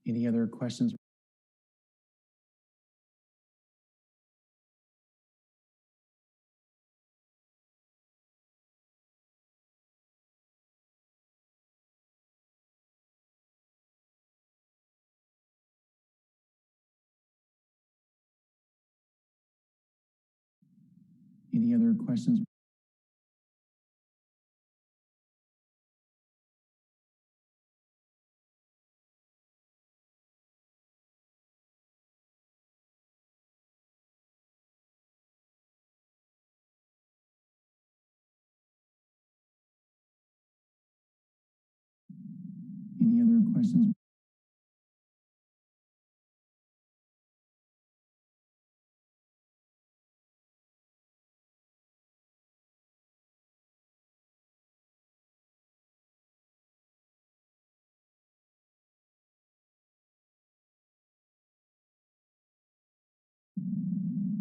Any other questions? Any other questions? Any other questions?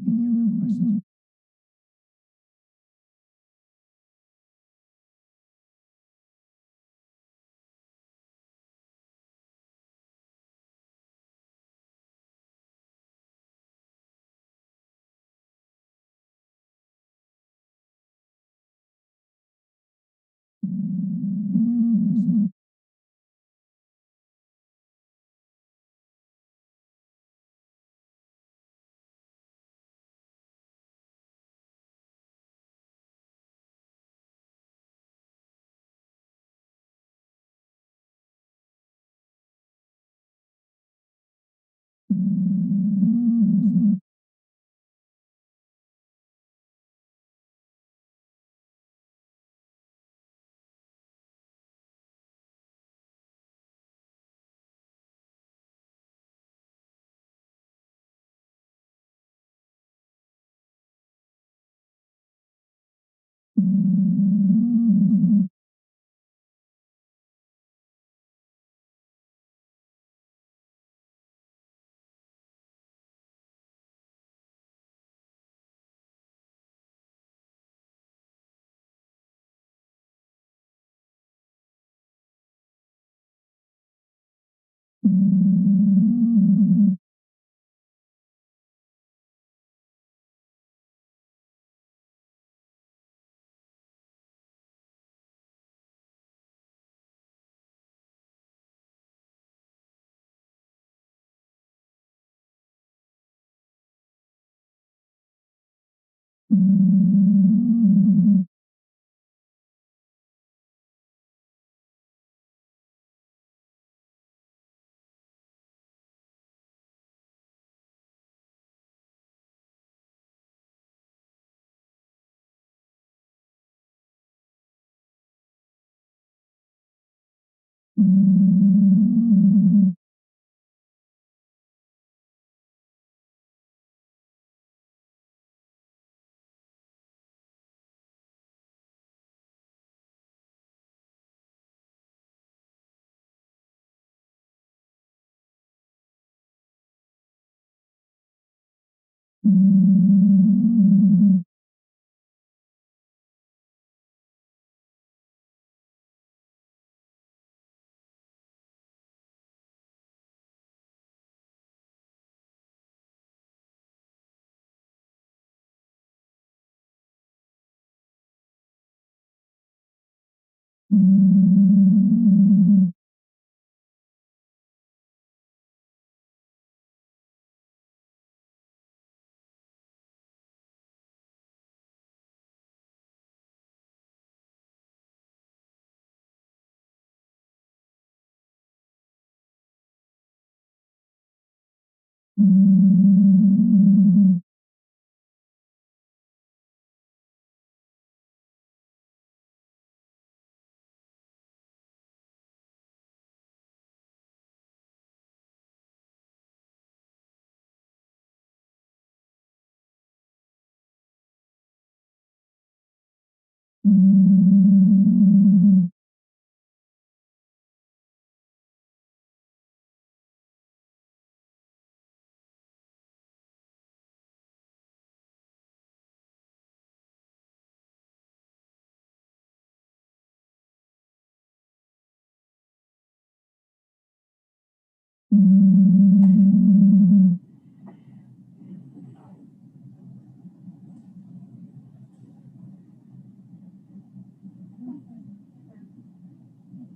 Any other questions?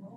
Good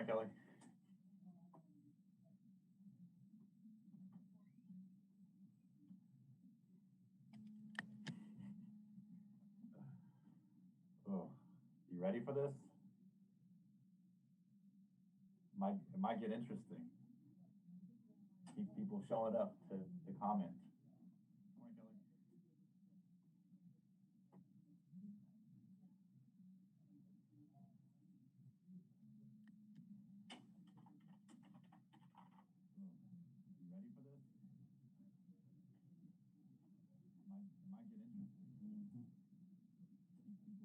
morning, Kelly. Oh, you ready for this? It might get interesting. Keep people showing up to comment. Good morning, Kelly. You ready for this? It might get interesting. Keep people showing up to comment.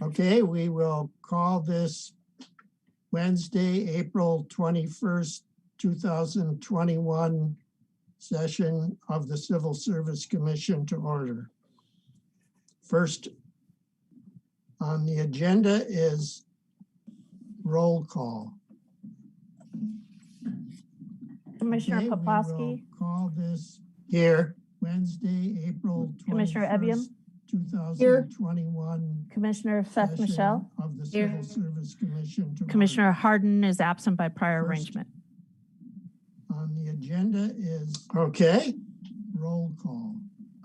Okay, we will call this Wednesday, April 21st, 2021 session of the Civil Service Commission to order. First on the agenda is roll call. Commissioner Okay, we Poplawski, will call this here Wednesday, April 21st, Commissioner Ebiam, 2021 Commissioner Feth session Michelle, of the Here. Civil Service Commission to Commissioner order. Harden is absent by prior First. arrangement. On the agenda is, okay, roll call.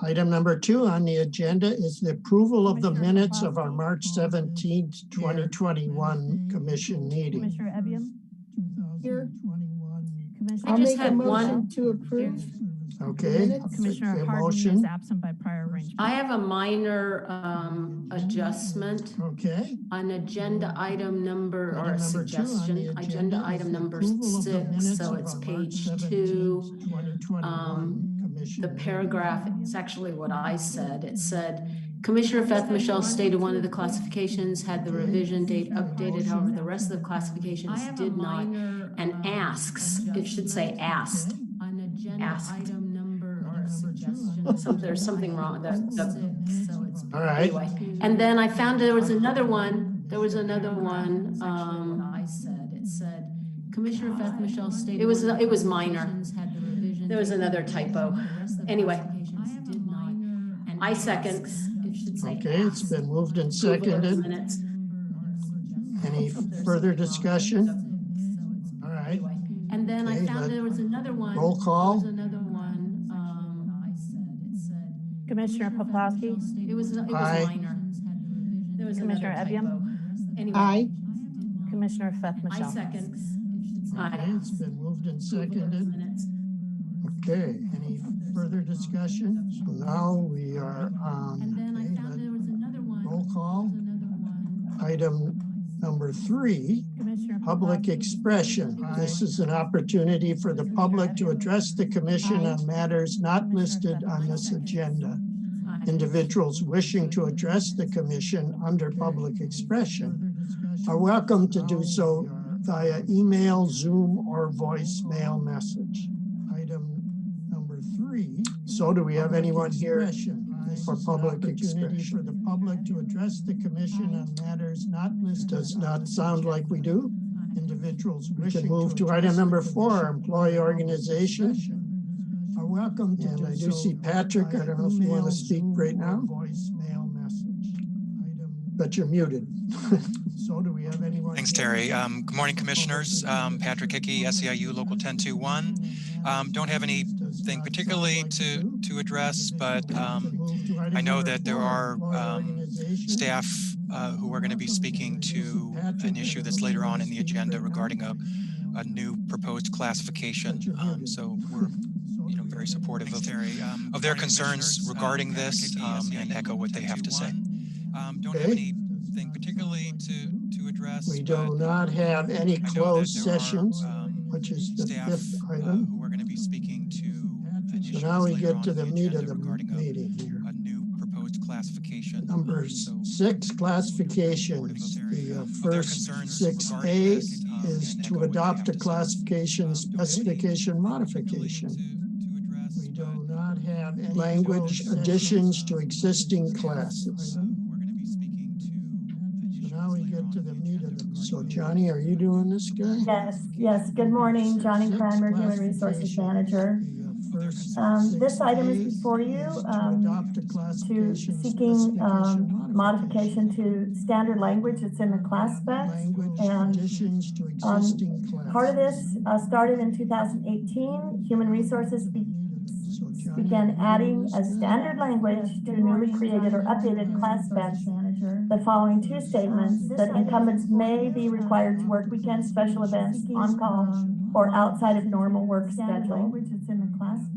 Item number 2 on the agenda is the approval of the Commissioner minutes of our Poplawski. March 17th, 2021 commission meeting. Commissioner Ebiam, Here. Commissioner. I'll make a Feth motion Michelle, to approve. Okay. minutes. Commissioner Okay, Harden is motion. absent by prior arrangement. I have a minor adjustment Okay. on agenda item number, or a Item number 2 on the suggestion, agenda is item the number approval of the 6, minutes so of it's our March page 17th, 2. 2021 commission The meeting. paragraph, it's actually what I said. It said, Commissioner Feth Michelle stated one of the classifications had the revision date updated, however, the rest of the classifications did not. And asks, it should say asked. On agenda Asked. item number or a suggestion. There's something wrong. So it's All right. Anyway, and then I found there was another one. I said, it said. Commissioner Feth Michelle stated. It was minor. Had the revision. There was date another updated, typo. the rest of the Anyway. classifications did not. And I second. asks, it should say Okay, it's asked. been moved and Approval of the seconded. minutes. Any further discussion? All right. And then I Okay, found there was another one. Roll call. There was another one. I said, it said. Commissioner Poplawski, It was Aye. minor. There was Commissioner another Ebiam? typo. Anyway. Aye. Commissioner Feth I Michelle. second. Okay, Aye. it's been moved and Approval of the seconded. minutes. Okay, any further discussion? So now we are on, And then I okay, found there was another one. roll call. There was another one. Item number 3, Commissioner public Poplawski, expression. This is an opportunity for the public to address the commission on matters not listed on this agenda. Aye. Individuals wishing to address the commission under public expression are welcome to do so via email, Zoom, or voicemail message. Item number 3. So do we have anyone here for public expression? For the public to address the commission on matters not listed. Does not sound like we do. Individuals wishing to move to item number 4, employee organization. Are welcome to do so. And I do see Patrick. I don't know if you want to speak right now. Voicemail message. But you're muted. So do we have anyone? Thanks, Terry. Good morning, commissioners. Patrick Hickey, SEIU Local 1021. Don't have anything particularly to address, but I know that there are staff who are going to be speaking to an issue that's later on in the agenda regarding a new proposed classification. So we're very supportive of their concerns regarding this and echo what they have to say. Don't have anything particularly to address. We do not have any closed sessions, which is the 5th item. Who are going to be speaking to an issue So now we that's get later on to in the meat of agenda the regarding meeting here. a new proposed classification. Number 6, classifications. The first 6A is to adopt a classification specification modification. We do not have any language additions to existing classes. So now we get to the meat of the. So Johnny, are you doing this guy? Yes. Good morning, Johnny Cranmer, Human Resources Manager. This item is before you to seeking modification to standard language that's in the class specs. And part of this started in 2018. Human Resources began adding a standard language to newly created or updated class specs. The following 2 statements: that incumbents may be required to work weekends, special events, on call, or outside of normal work schedule.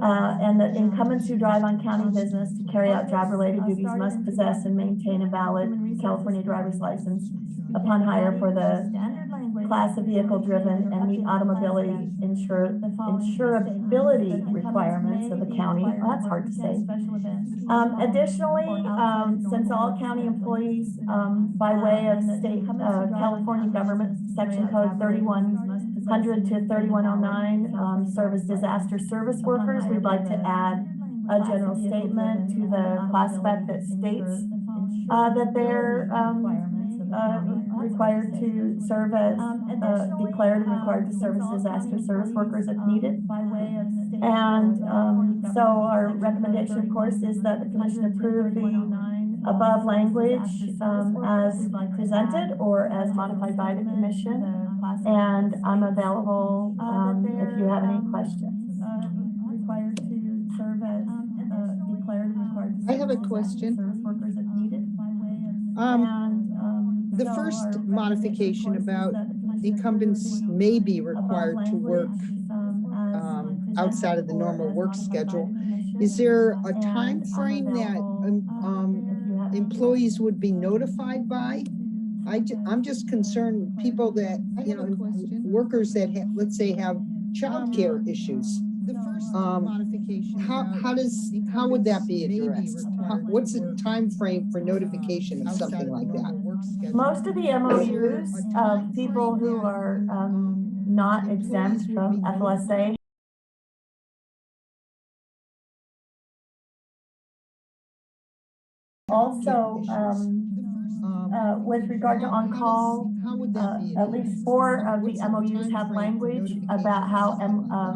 And that incumbents who drive on county business to carry out job-related duties must possess and maintain a valid California driver's license upon hire for the class of vehicle driven and meet automobility insurability requirements of the county. Well, that's hard to say. Additionally, since all county employees, by way of state, California government section code 3100 to 3109, serve as disaster service workers, we'd like to add a general statement to the class spec that states that they're required to serve as, declared and required to serve as disaster service workers if needed. And so our recommendation, of course, is that the commission approve the above language as presented or as modified by the commission. And I'm available if you have any questions. Required to serve as declared and required to serve I have a as question. service workers if needed. The first modification about incumbents may be required to work outside of the normal work schedule. Is there a time frame that employees would be notified by? I'm just concerned people that, you know, workers that have, let's say, have childcare issues. How would that be addressed? What's the time frame for notification of something like that? Most of the MOUs of people who are not exempt from FLSA also, with regard to on-call, at least 4 of the MOUs have language about how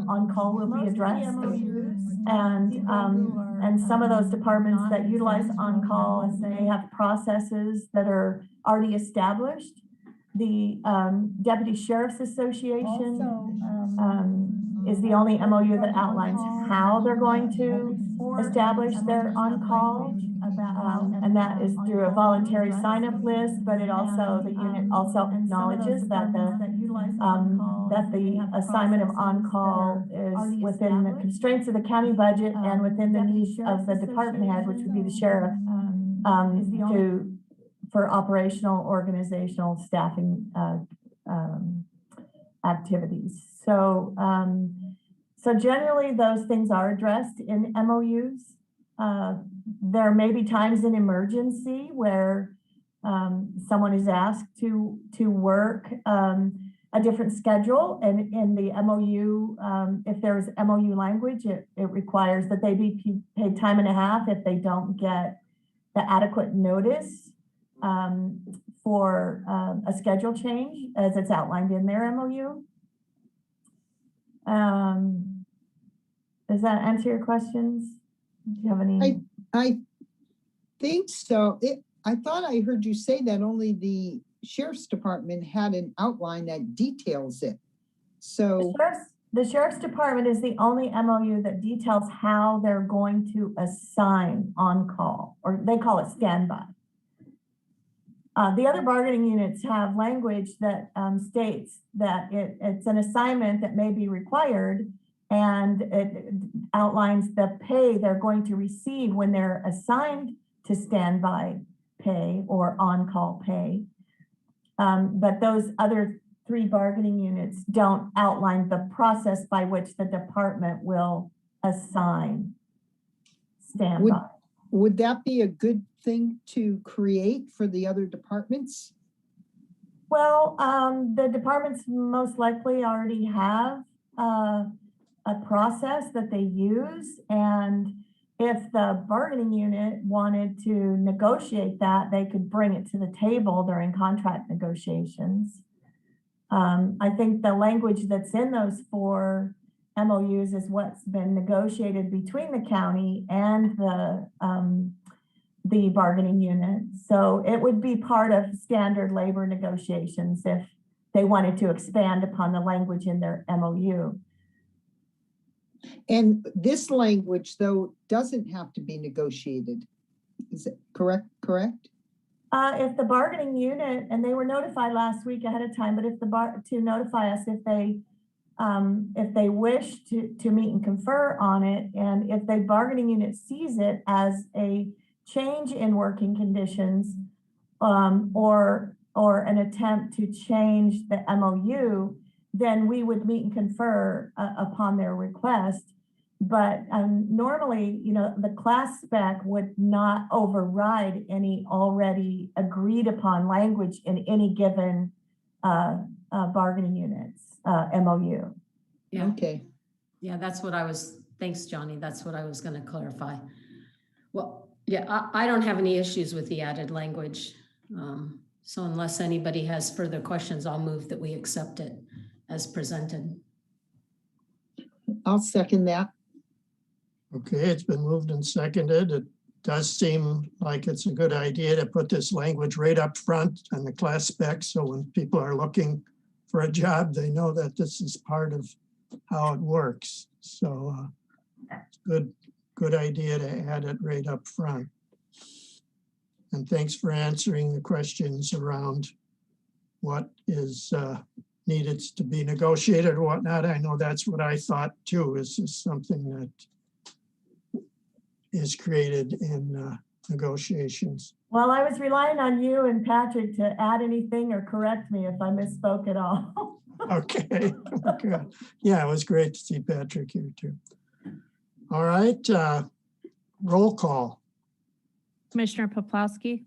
on-call will be addressed. And some of those departments that utilize on-call, they have processes that are already established. The Deputy Sheriff's Association is the only MOU that outlines how they're going to establish their on-call. And that is through a voluntary sign-up list, but it also, the unit also acknowledges that the assignment of on-call is within the constraints of the county budget and within the needs of the department head, which would be the sheriff, for operational, organizational, staffing activities. So, so generally those things are addressed in MOUs. There may be times in emergency where someone is asked to work a different schedule, and in the MOU, if there's MOU language, it requires that they be paid time and a half if they don't get the adequate notice for a schedule change as it's outlined in their MOU. Does that answer your questions? Do you have any? I think so. I thought I heard you say that only the Sheriff's Department had an outline that details it. So the Sheriff's Department is the only MOU that details how they're going to assign on-call, or they call it standby. The other bargaining units have language that states that it's an assignment that may be required, and it outlines the pay they're going to receive when they're assigned to standby pay or on-call pay. But those other 3 bargaining units don't outline the process by which the department will assign standby. Would that be a good thing to create for the other departments? Well, the departments most likely already have a process that they use, and if the bargaining unit wanted to negotiate that, they could bring it to the table during contract negotiations. I think the language that's in those 4 MOUs is what's been negotiated between the county and the bargaining unit. So it would be part of standard labor negotiations if they wanted to expand upon the language in their MOU. And this language, though, doesn't have to be negotiated. Is it correct? If the bargaining unit, and they were notified last week ahead of time, but if to notify us if they wish to meet and confer on it, and if the bargaining unit sees it as a change in working conditions, or or an attempt to change the MOU, then we would meet and confer upon their request. But normally, the class spec would not override any already agreed upon language in any given bargaining unit's MOU. Yeah. Okay. Yeah, that's what I was, thanks, Johnny. That's what I was going to clarify. Well, yeah, I don't have any issues with the added language. So unless anybody has further questions, I'll move that we accept it as presented. I'll second that. Okay, it's been moved and seconded. It does seem like it's a good idea to put this language right up front on the class specs. So when people are looking for a job, they know that this is part of how it works. So it's good idea to add it right up front. And thanks for answering the questions around what is needed to be negotiated or whatnot. I know that's what I thought too. Is this something that is created in negotiations? Well, I was relying on you and Patrick to add anything or correct me if I misspoke at all. Okay. Okay. Yeah, it was great to see Patrick here too. All right, roll call. Commissioner Poplawski,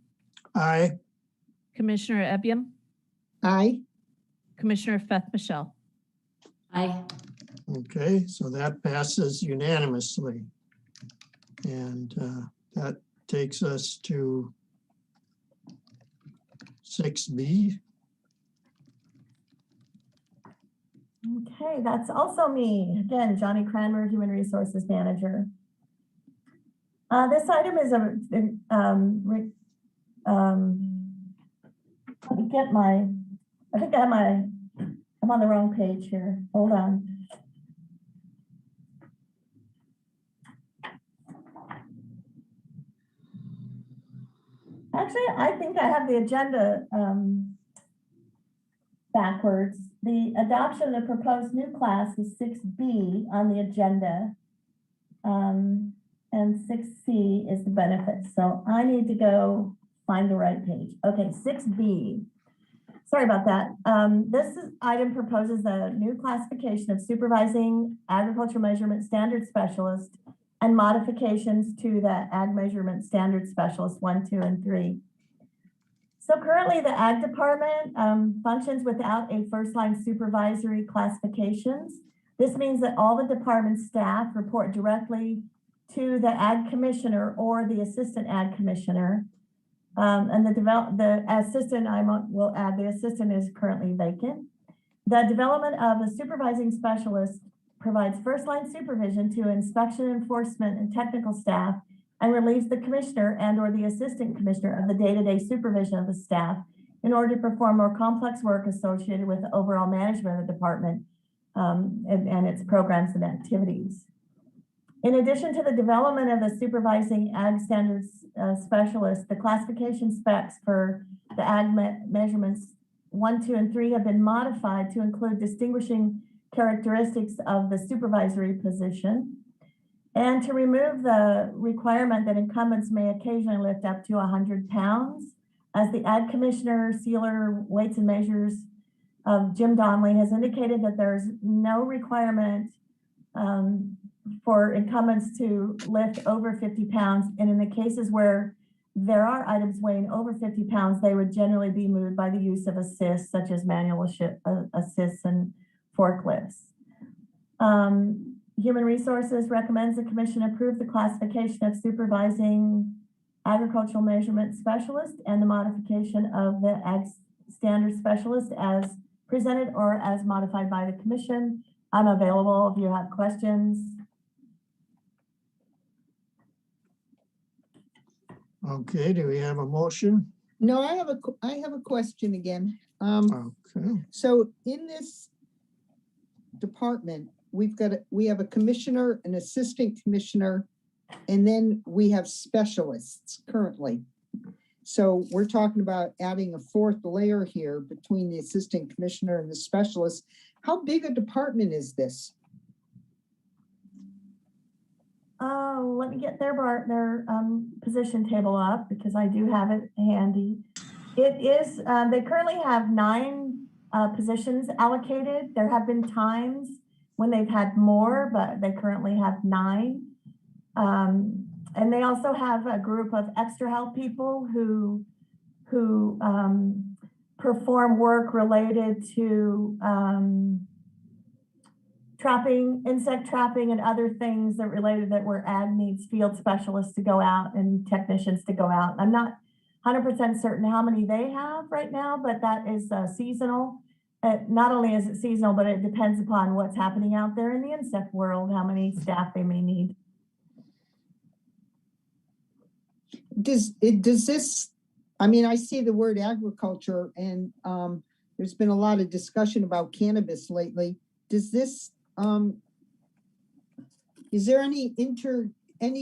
Aye. Commissioner Ebiam, Aye. Commissioner Feth Michelle. Aye. Okay, so that passes unanimously. And that takes us to 6B. Okay, that's also me. Again, Johnny Cranmer, Human Resources Manager. This item is let me get I think I'm on the wrong page here. Hold on. Actually, I think I have the agenda backwards. The adoption of the proposed new class is 6B on the agenda. And 6C is the benefits. So I need to go find the right page. Okay, 6B. Sorry about that. Item proposes a new classification of supervising agricultural measurement standard specialist and modifications to the ag measurement standard specialist 1, 2, and 3. So currently the ag department functions without a first line supervisory classifications. This means that all the department staff report directly to the ag commissioner or the assistant ag commissioner. And the assistant, will add, the assistant is currently vacant. The development of a supervising specialist provides first line supervision to inspection, enforcement, and technical staff, and relieves the commissioner and or the assistant commissioner of the day-to-day supervision of the staff in order to perform more complex work associated with the overall management of the department and its programs and activities. In addition to the development of the supervising ag standards specialist, the classification specs for the ag measurements 1, 2, and 3 have been modified to include distinguishing characteristics of the supervisory position and to remove the requirement that incumbents may occasionally lift up to 100 pounds. As the ag commissioner, sealer, weights and measures Jim Donnelly has indicated that there's no requirement for incumbents to lift over 50 pounds. And in the cases where there are items weighing over 50 pounds, they would generally be moved by the use of assists, such as manual assists and forklifts. Human Resources recommends the commission approve the classification of supervising agricultural measurement specialist and the modification of the ag standard specialist as presented or as modified by the commission. I'm available if you have questions. Okay, do we have a motion? No, I have a question again. Okay. So in this department, we have a commissioner, an assistant commissioner, and then we have specialists currently. So we're talking about adding a fourth layer here between the assistant commissioner and the specialist. How big a department is this? Let me get their position table up because I do have it handy. It is, they currently have 9 positions allocated. There have been times when they've had more, but they currently have 9. And they also have a group of extra help people who perform work related to trapping, insect trapping, and other things that related that where ag needs field specialists to go out and technicians to go out. I'm not 100% certain how many they have right now, but that is seasonal. Not only is it seasonal, but it depends upon what's happening out there in the insect world, how many staff they may need. Does this, I mean, I see the word agriculture, and there's been a lot of discussion about cannabis lately. Does this, is there any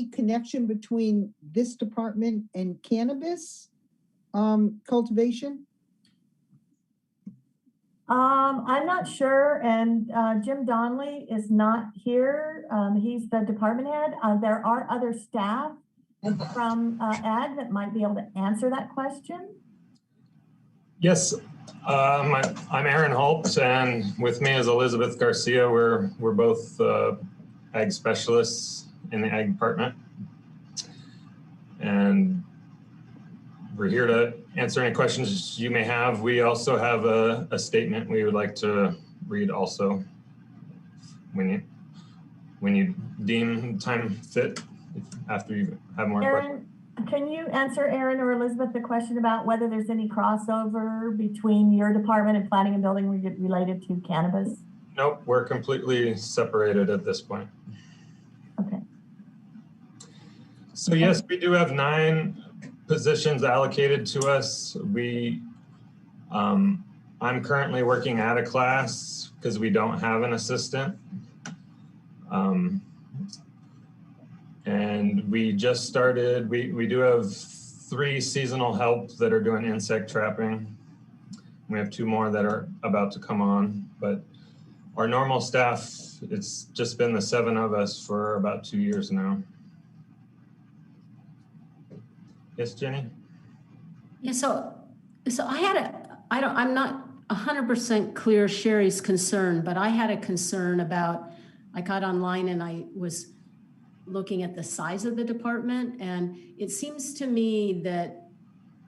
connection between this department and cannabis cultivation? I'm not sure, and Jim Donnelly is not here. He's the department head. There are other staff from ag that might be able to answer that question. Yes, I'm Aaron Holtz, and with me is Elizabeth Garcia. We're both ag specialists in the ag department, and we're here to answer any questions you may have. We also have a statement we would like to read also when you deem time fit, after you have more questions. Can you answer, Aaron or Elizabeth, the question about whether there's any crossover between your department and planning and building related to cannabis? Nope, we're completely separated at this point. Okay. So yes, we do have 9 positions allocated to us. I'm currently working at a class because we don't have an assistant. And we just started, we do have 3 seasonal help that are doing insect trapping. We have 2 more that are about to come on, but our normal staff, it's just been the 7 of us for about 2 years now. Yes, Jenny? Yeah, so I had I'm not 100% clear Sherry's concern, but I had a concern about, I got online and I was looking at the size of the department, and it seems to me that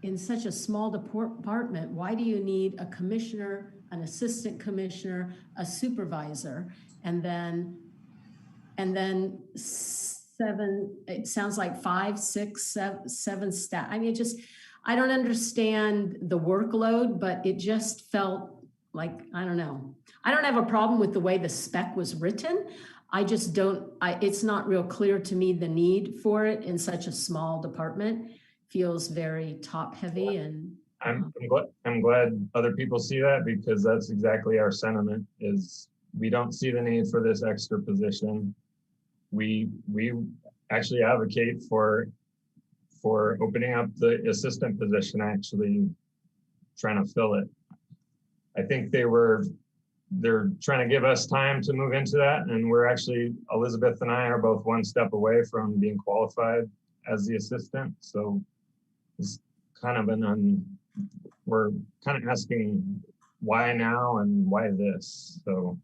in such a small department, why do you need a commissioner, an assistant commissioner, a supervisor, and then 7, it sounds like 5, 6, 7 staff. I mean, I don't understand the workload, but it just felt like, I don't know. I don't have a problem with the way the spec was written. I just don't, it's not real clear to me the need for it in such a small department. Feels very top heavy, and I'm glad other people see that, because that's exactly our sentiment, is we don't see the need for this extra position. We actually advocate for opening up the assistant position, actually trying to fill it. I think they're trying to give us time to move into that, and we're actually, Elizabeth and I are both 1 step away from being qualified as the assistant. So it's kind of we're kind of asking why now and why this. So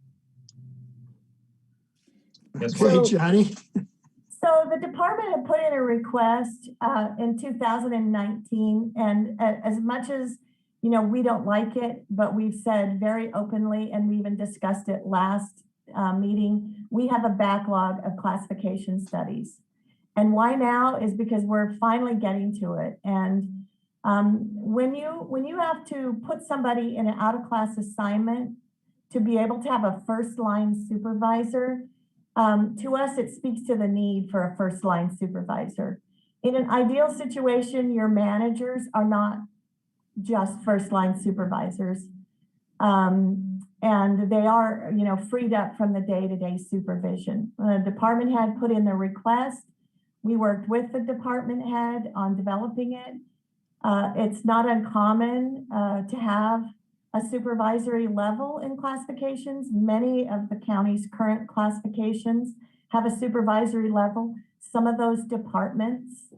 yes, Okay, Johnny. So the department had put in a request in 2019, and as much as, you know, we don't like it, but we've said very openly, and we even discussed it last meeting, we have a backlog of classification studies. And why now is because we're finally getting to it. And when you have to put somebody in an out-of-class assignment to be able to have a first-line supervisor, to us, it speaks to the need for a first-line supervisor. In an ideal situation, your managers are not just first-line supervisors, and they are, you know, freed up from the day-to-day supervision. The department head put in the request. We worked with the department head on developing it. It's not uncommon to have a supervisory level in classifications. Many of the county's current classifications have a supervisory level. Some of those departments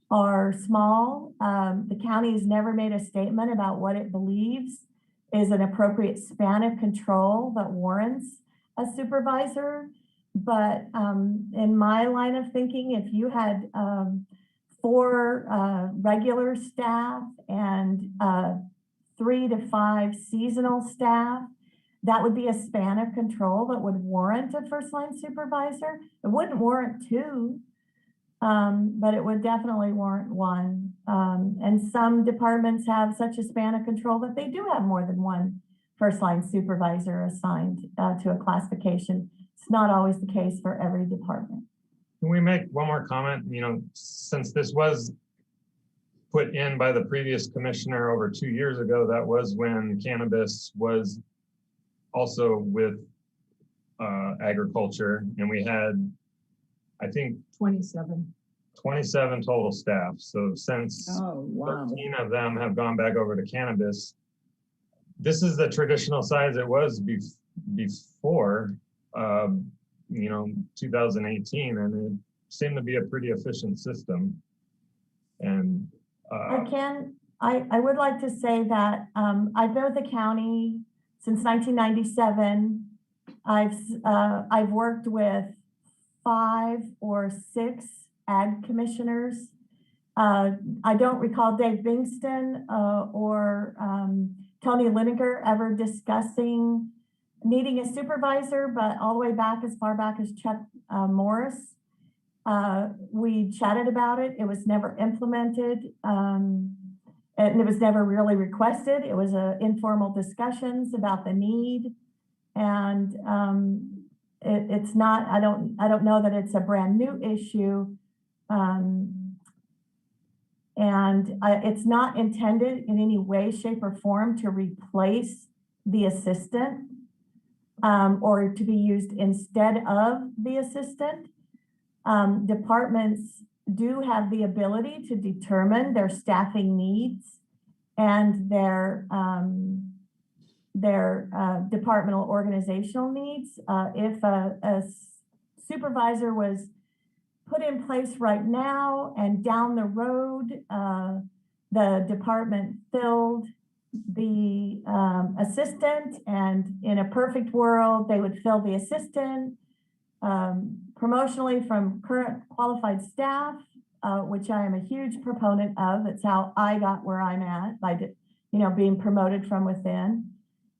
are small. The county has never made a statement about what it believes is an appropriate span of control that warrants a supervisor. But in my line of thinking, if you had 4 regular staff and 3 to 5 seasonal staff, that would be a span of control that would warrant a first line supervisor. It wouldn't warrant 2, but it would definitely warrant 1. And some departments have such a span of control that they do have more than 1 first line supervisor assigned to a classification. It's not always the case for every department. Can we make one more comment? You know, since this was put in by the previous commissioner over 2 years ago, that was when cannabis was also with agriculture, and we had, I think, 27. 27 total staff. So since Oh, wow. 13 of them have gone back over to cannabis, this is the traditional size it was before, 2018, and it seemed to be a pretty efficient system. And I would like to say that I've been with the county since 1997. I've worked with 5 or 6 ag commissioners. I don't recall Dave Bingston or Tony Lineker ever discussing needing a supervisor, but all the way back, as far back as Chuck Morris. We chatted about it. It was never implemented, and it was never really requested. It was informal discussions about the need, and it's not. I don't know that it's a brand new issue, and it's not intended in any way, shape, or form to replace the assistant or to be used instead of the assistant. Departments do have the ability to determine their staffing needs and their departmental organizational needs. If a supervisor was put in place right now and down the road, the department filled the assistant, and in a perfect world, they would fill the assistant promotionally from current qualified staff, which I am a huge proponent of. It's how I got where I'm at, by being promoted from within.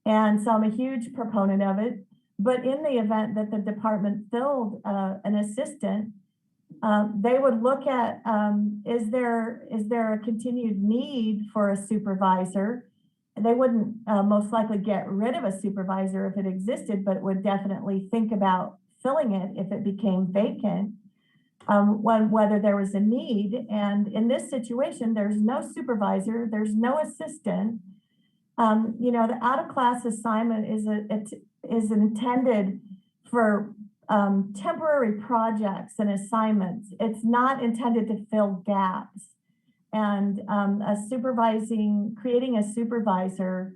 And so I'm a huge proponent of it. But in the event that the department filled an assistant, they would look at, is there a continued need for a supervisor? They wouldn't most likely get rid of a supervisor if it existed, but would definitely think about filling it if it became vacant, whether there was a need. And in this situation, there's no supervisor, there's no assistant. The out-of-class assignment is intended for temporary projects and assignments. It's not intended to fill gaps. And creating a supervisor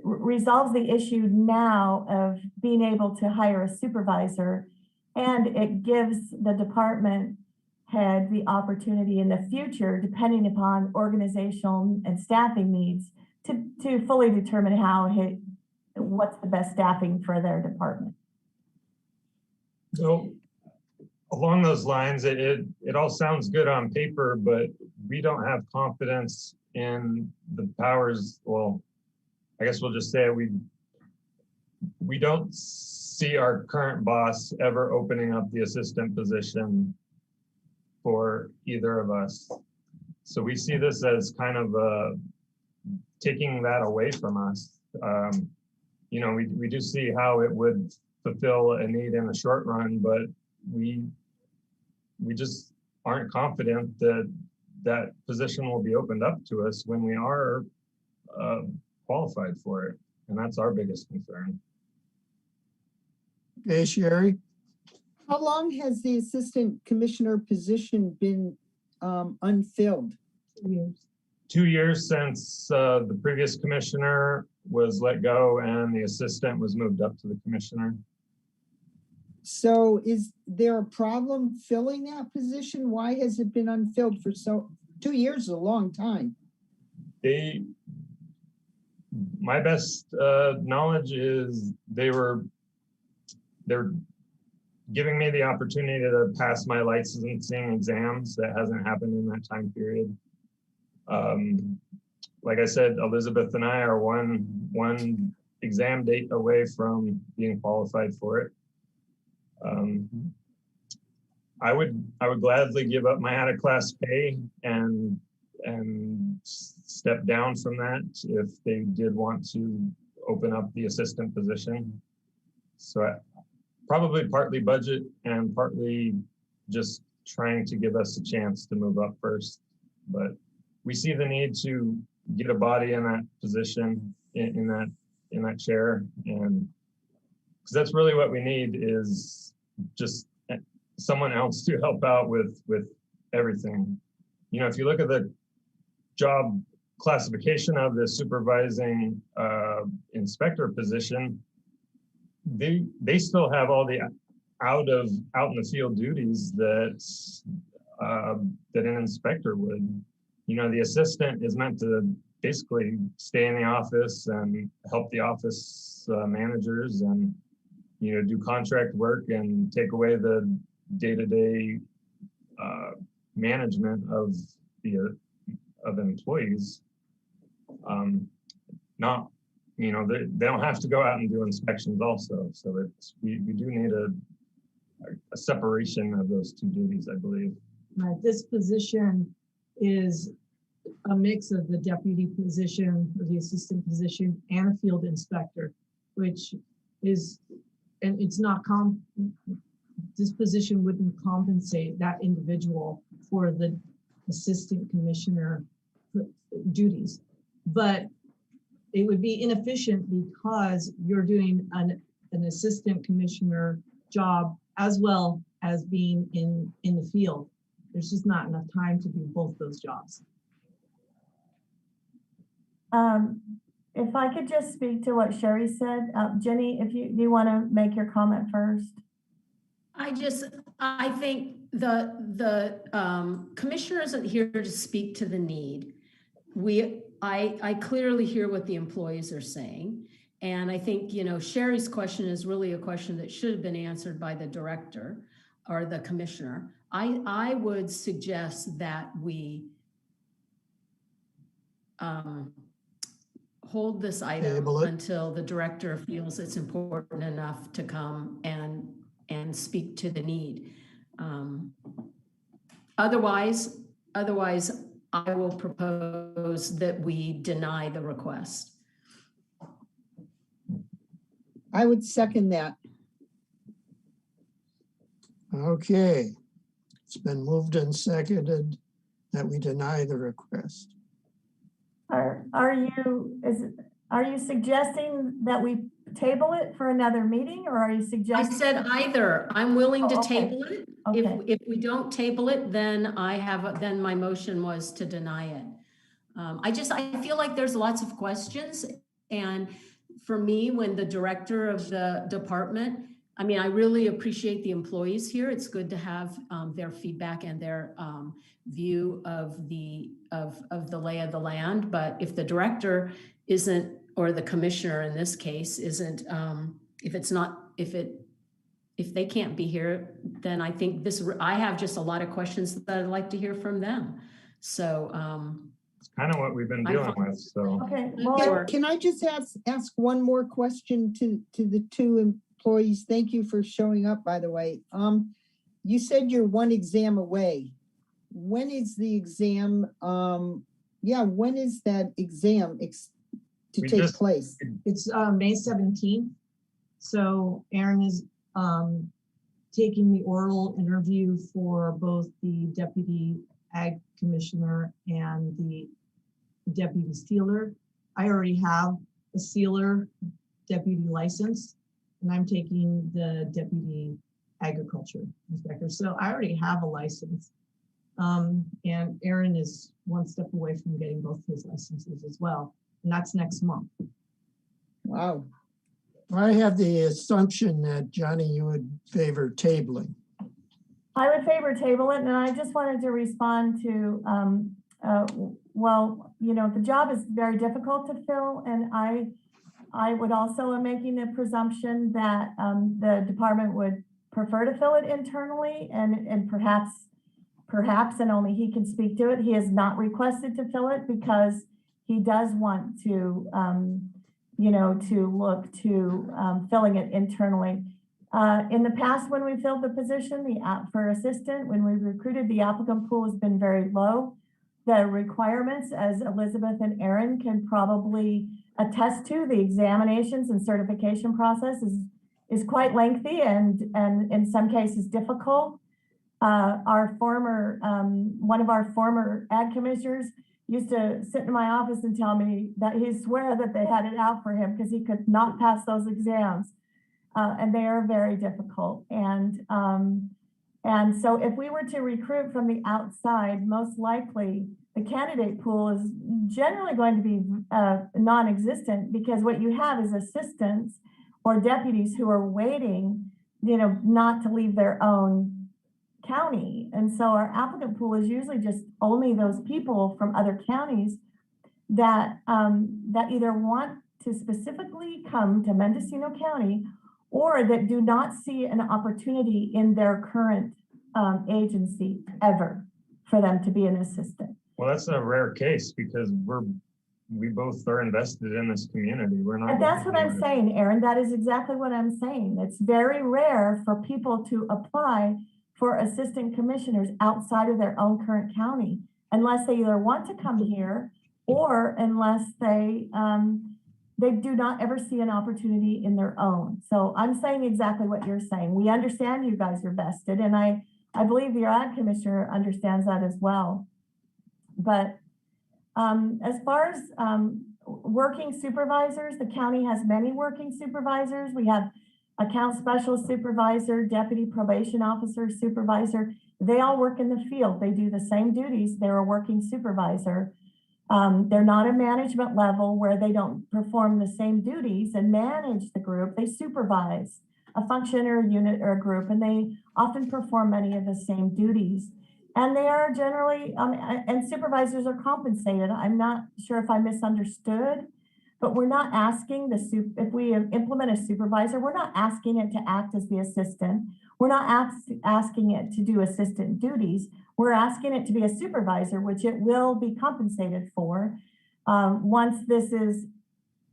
resolves the issue now of being able to hire a supervisor, and it gives the department head the opportunity in the future, depending upon organizational and staffing needs, to fully determine what's the best staffing for their department. So along those lines, it all sounds good on paper, but we don't have confidence in the powers. Well, I guess we'll just say it, we don't see our current boss ever opening up the assistant position for either of us. So we see this as kind of taking that away from us. We do see how it would fulfill a need in the short run, but we just aren't confident that that position will be opened up to us when we are qualified for it. And that's our biggest concern. Okay, Sherry? How long has the assistant commissioner position been unfilled? 2 years. 2 years since the previous commissioner was let go and the assistant was moved up to the commissioner. So is there a problem filling that position? Why has it been unfilled for 2 years is a long time. My best knowledge is they're giving me the opportunity to pass my licensing exams. That hasn't happened in that time period. Like I said, Elizabeth and I are one exam date away from being qualified for it. I would gladly give up my out of class pay and step down from that if they did want to open up the assistant position. So probably partly budget and partly just trying to give us a chance to move up first. But we see the need to get a body in that position, in that chair, and because that's really what we need is just someone else to help out with everything. You know, if you look at the job classification of the supervising inspector position, they still have all the out in the field duties that an inspector would. You know, the assistant is meant to basically stay in the office and help the office managers and, you know, do contract work and take away the day-to-day management of employees. Not, you know, they don't have to go out and do inspections also. So we do need a separation of those two duties, I believe. This position is a mix of the deputy position or the assistant position and a field inspector, which is, and it's not this position wouldn't compensate that individual for the assistant commissioner duties, but it would be inefficient because you're doing an assistant commissioner job as well as being in the field. There's just not enough time to do both those jobs. If I could just speak to what Sherry said, Jenny, if do you want to make your comment first? I think the commissioner isn't here to speak to the need. I clearly hear what the employees are saying. And I think, you know, Sherry's question is really a question that should have been answered by the director or the commissioner. I would suggest that we hold this item until the director feels it's important enough to come and speak to the need. Otherwise, I will propose that we deny the request. I would second that. Okay, it's been moved and seconded that we deny the request. Are you suggesting that we table it for another meeting, or are you suggesting? I said either. I'm willing to okay. table it. Okay. If we don't table it, then then my motion was to deny it. I feel like there's lots of questions, and for me, when the director of the department, I mean, I really appreciate the employees here. It's good to have their feedback and their view of the lay of the land. But if the director isn't, or the commissioner in this case isn't, if they can't be here, then I think I have just a lot of questions that I'd like to hear from them. So it's kind of what we've been dealing with. So okay, can I just ask one more question to the two employees? Thank you for showing up, by the way. You said you're one exam away. When is the exam? When is that exam to take place? It's May 17th. So Aaron is taking the oral interview for both the deputy ag commissioner and the deputy sealer. I already have a sealer deputy license, and I'm taking the deputy agriculture inspector. So I already have a license. And Aaron is one step away from getting both his licenses as well. And that's next month. Wow. I have the assumption that, Johnny, you would favor tabling. I would favor table it, and I just wanted to respond to, well, you know, the job is very difficult to fill, and I would also am making the presumption that the department would prefer to fill it internally, and perhaps, and only he can speak to it, he has not requested to fill it because he does want to, you know, to look to filling it internally. In the past, when we filled the position, for assistant, when we recruited, the applicant pool has been very low. The requirements, as Elizabeth and Aaron can probably attest to, the examinations and certification process is quite lengthy and in some cases difficult. Our former, one of our former ag commissioners used to sit in my office and tell me that he'd swear that they had it out for him because he could not pass those exams. And they are very difficult. And so if we were to recruit from the outside, most likely the candidate pool is generally going to be non-existent, because what you have is assistants or deputies who are waiting, you know, not to leave their own county. And so our applicant pool is usually just only those people from other counties that, that either want to specifically come to Mendocino County or that do not see an opportunity in their current agency ever for them to be an assistant. Well, that's a rare case because we both are invested in this community. We're not. And that's what I'm saying, Aaron. That is exactly what I'm saying. It's very rare for people to apply for assistant commissioners outside of their own current county, unless they either want to come here or unless they do not ever see an opportunity in their own. So I'm saying exactly what you're saying. We understand you guys are vested, and I believe your ag commissioner understands that as well. But as far as working supervisors, the county has many working supervisors. We have account specialist supervisor, deputy probation officer, supervisor. They all work in the field. They do the same duties. They're a working supervisor. They're not a management level where they don't perform the same duties and manage the group. They supervise a function or a unit or a group, and they often perform many of the same duties. And they are generally, and supervisors are compensated. I'm not sure if I misunderstood, but we're not asking if we implement a supervisor, we're not asking it to act as the assistant. We're not asking it to do assistant duties. We're asking it to be a supervisor, which it will be compensated for. Once this is,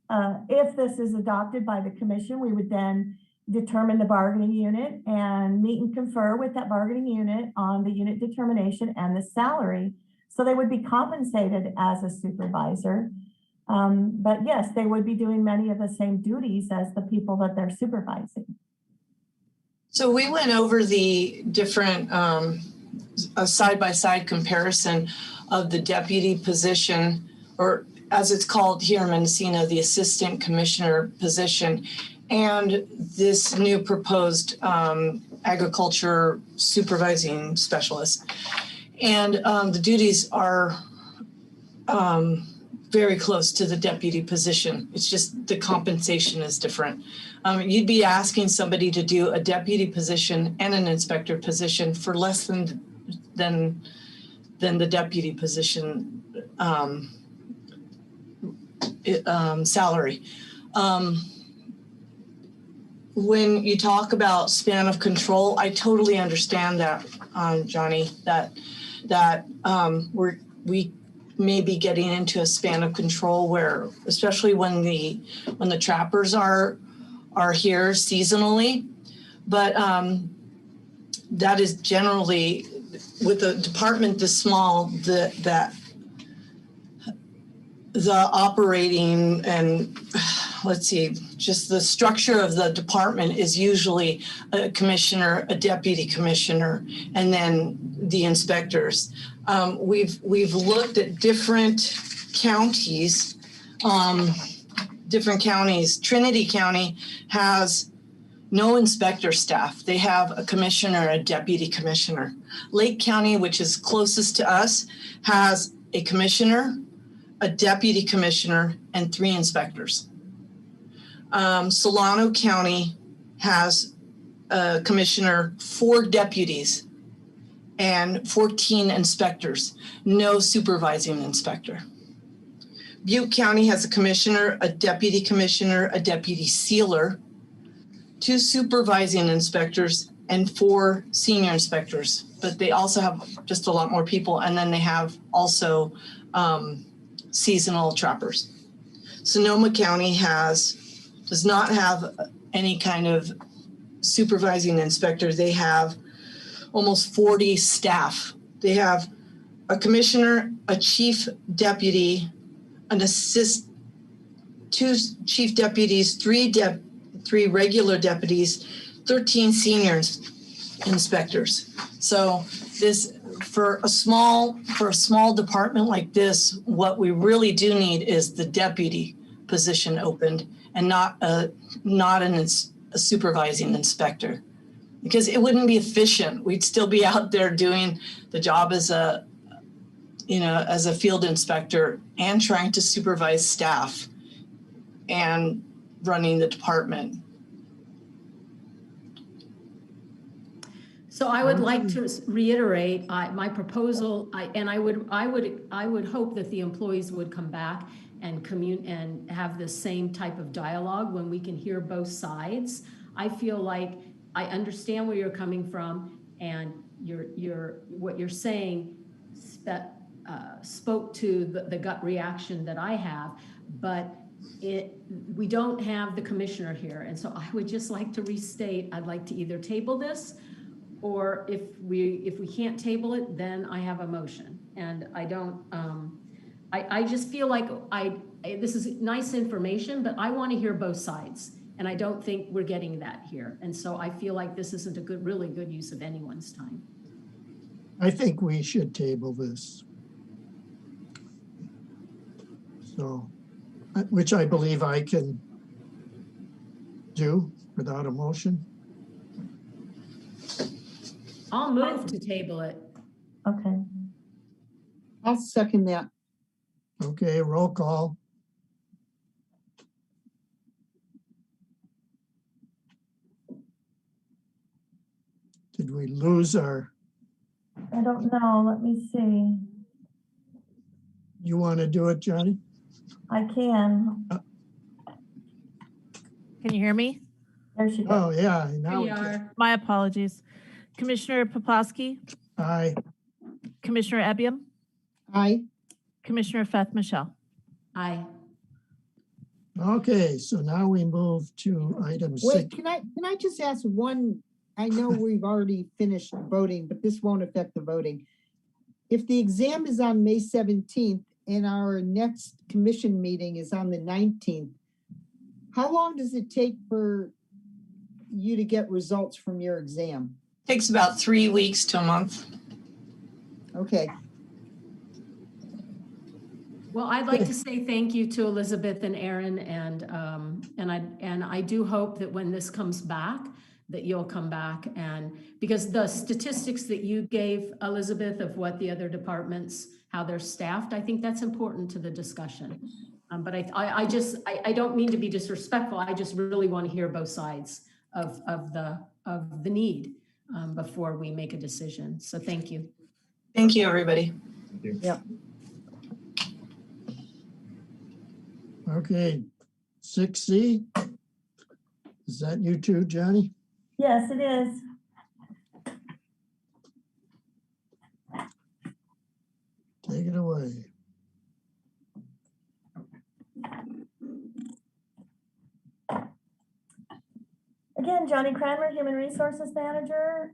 if this is adopted by the commission, we would then determine the bargaining unit and meet and confer with that bargaining unit on the unit determination and the salary. So they would be compensated as a supervisor. But yes, they would be doing many of the same duties as the people that they're supervising. So we went over the different a side-by-side comparison of the deputy position, or as it's called here in Mendocino, the assistant commissioner position, and this new proposed agriculture supervising specialist. And the duties are very close to the deputy position. It's just the compensation is different. You'd be asking somebody to do a deputy position and an inspector position for less than the deputy position salary. When you talk about span of control, I totally understand that, Johnny, that we may be getting into a span of control where, especially when the trappers are here seasonally, but that is generally with a department this small, the operating and let's see, just the structure of the department is usually a commissioner, a deputy commissioner, and then the inspectors. We've looked at different counties. Trinity County has no inspector staff. They have a commissioner, a deputy commissioner. Lake County, which is closest to us, has a commissioner, a deputy commissioner, and 3 inspectors. Solano County has a commissioner, 4 deputies, and 14 inspectors, no supervising inspector. Butte County has a commissioner, a deputy sealer, 2 supervising inspectors, and 4 senior inspectors. But they also have just a lot more people, and then they have also seasonal trappers. Sonoma County does not have any kind of supervising inspector. They have almost 40 staff. They have a commissioner, a chief deputy, an 2 chief deputies, 3 regular deputies, 13 senior inspectors. So this, for a small department like this, what we really do need is the deputy position opened, and not a supervising inspector, because it wouldn't be efficient. We'd still be out there doing the job as a field inspector and trying to supervise staff and running the department. So I would like to reiterate my proposal, and I would hope that the employees would come back and have the same type of dialogue when we can hear both sides. I feel like I understand where you're coming from, and what you're saying spoke to the gut reaction that I have, but we don't have the commissioner here, and so I would just like to restate, I'd like to either table this, or if we can't table it, then I have a motion. And I don't, I just feel like this is nice information, but I want to hear both sides. And I don't think we're getting that here. And so I feel like this isn't a really good use of anyone's time. I think we should table this. So, which I believe I can do without a motion. I'll move to table it. Okay. I'll second that. Okay, roll call. Did we lose our? I don't know. Let me see. You want to do it, Johnny? I can. Can you hear me? There she goes. Oh, yeah. Now we Here we can. are. My apologies. Commissioner Poplawski, Aye. Commissioner Ebbium, Aye. Commissioner Feth Michelle. Aye. Okay, so now we move to item Wait, 6. can I just ask one? I know we've already finished voting, but this won't affect the voting. If the exam is on May 17th and our next commission meeting is on the 19th, how long does it take for you to get results from your exam? Takes about 3 weeks to a month. Okay. Well, I'd like to say thank you to Elizabeth and Aaron, and I do hope that when this comes back, that you'll come back, and because the statistics that you gave, Elizabeth, of what the other departments, how they're staffed, I think that's important to the discussion. But I don't mean to be disrespectful. I just really want to hear both sides of the need before we make a decision. So thank you. Thank you, everybody. Thank you. Yep. Okay, 6C. Is that you too, Johnny? Yes, it is. Take it away. Again, Johnny Cranmer, Human Resources Manager.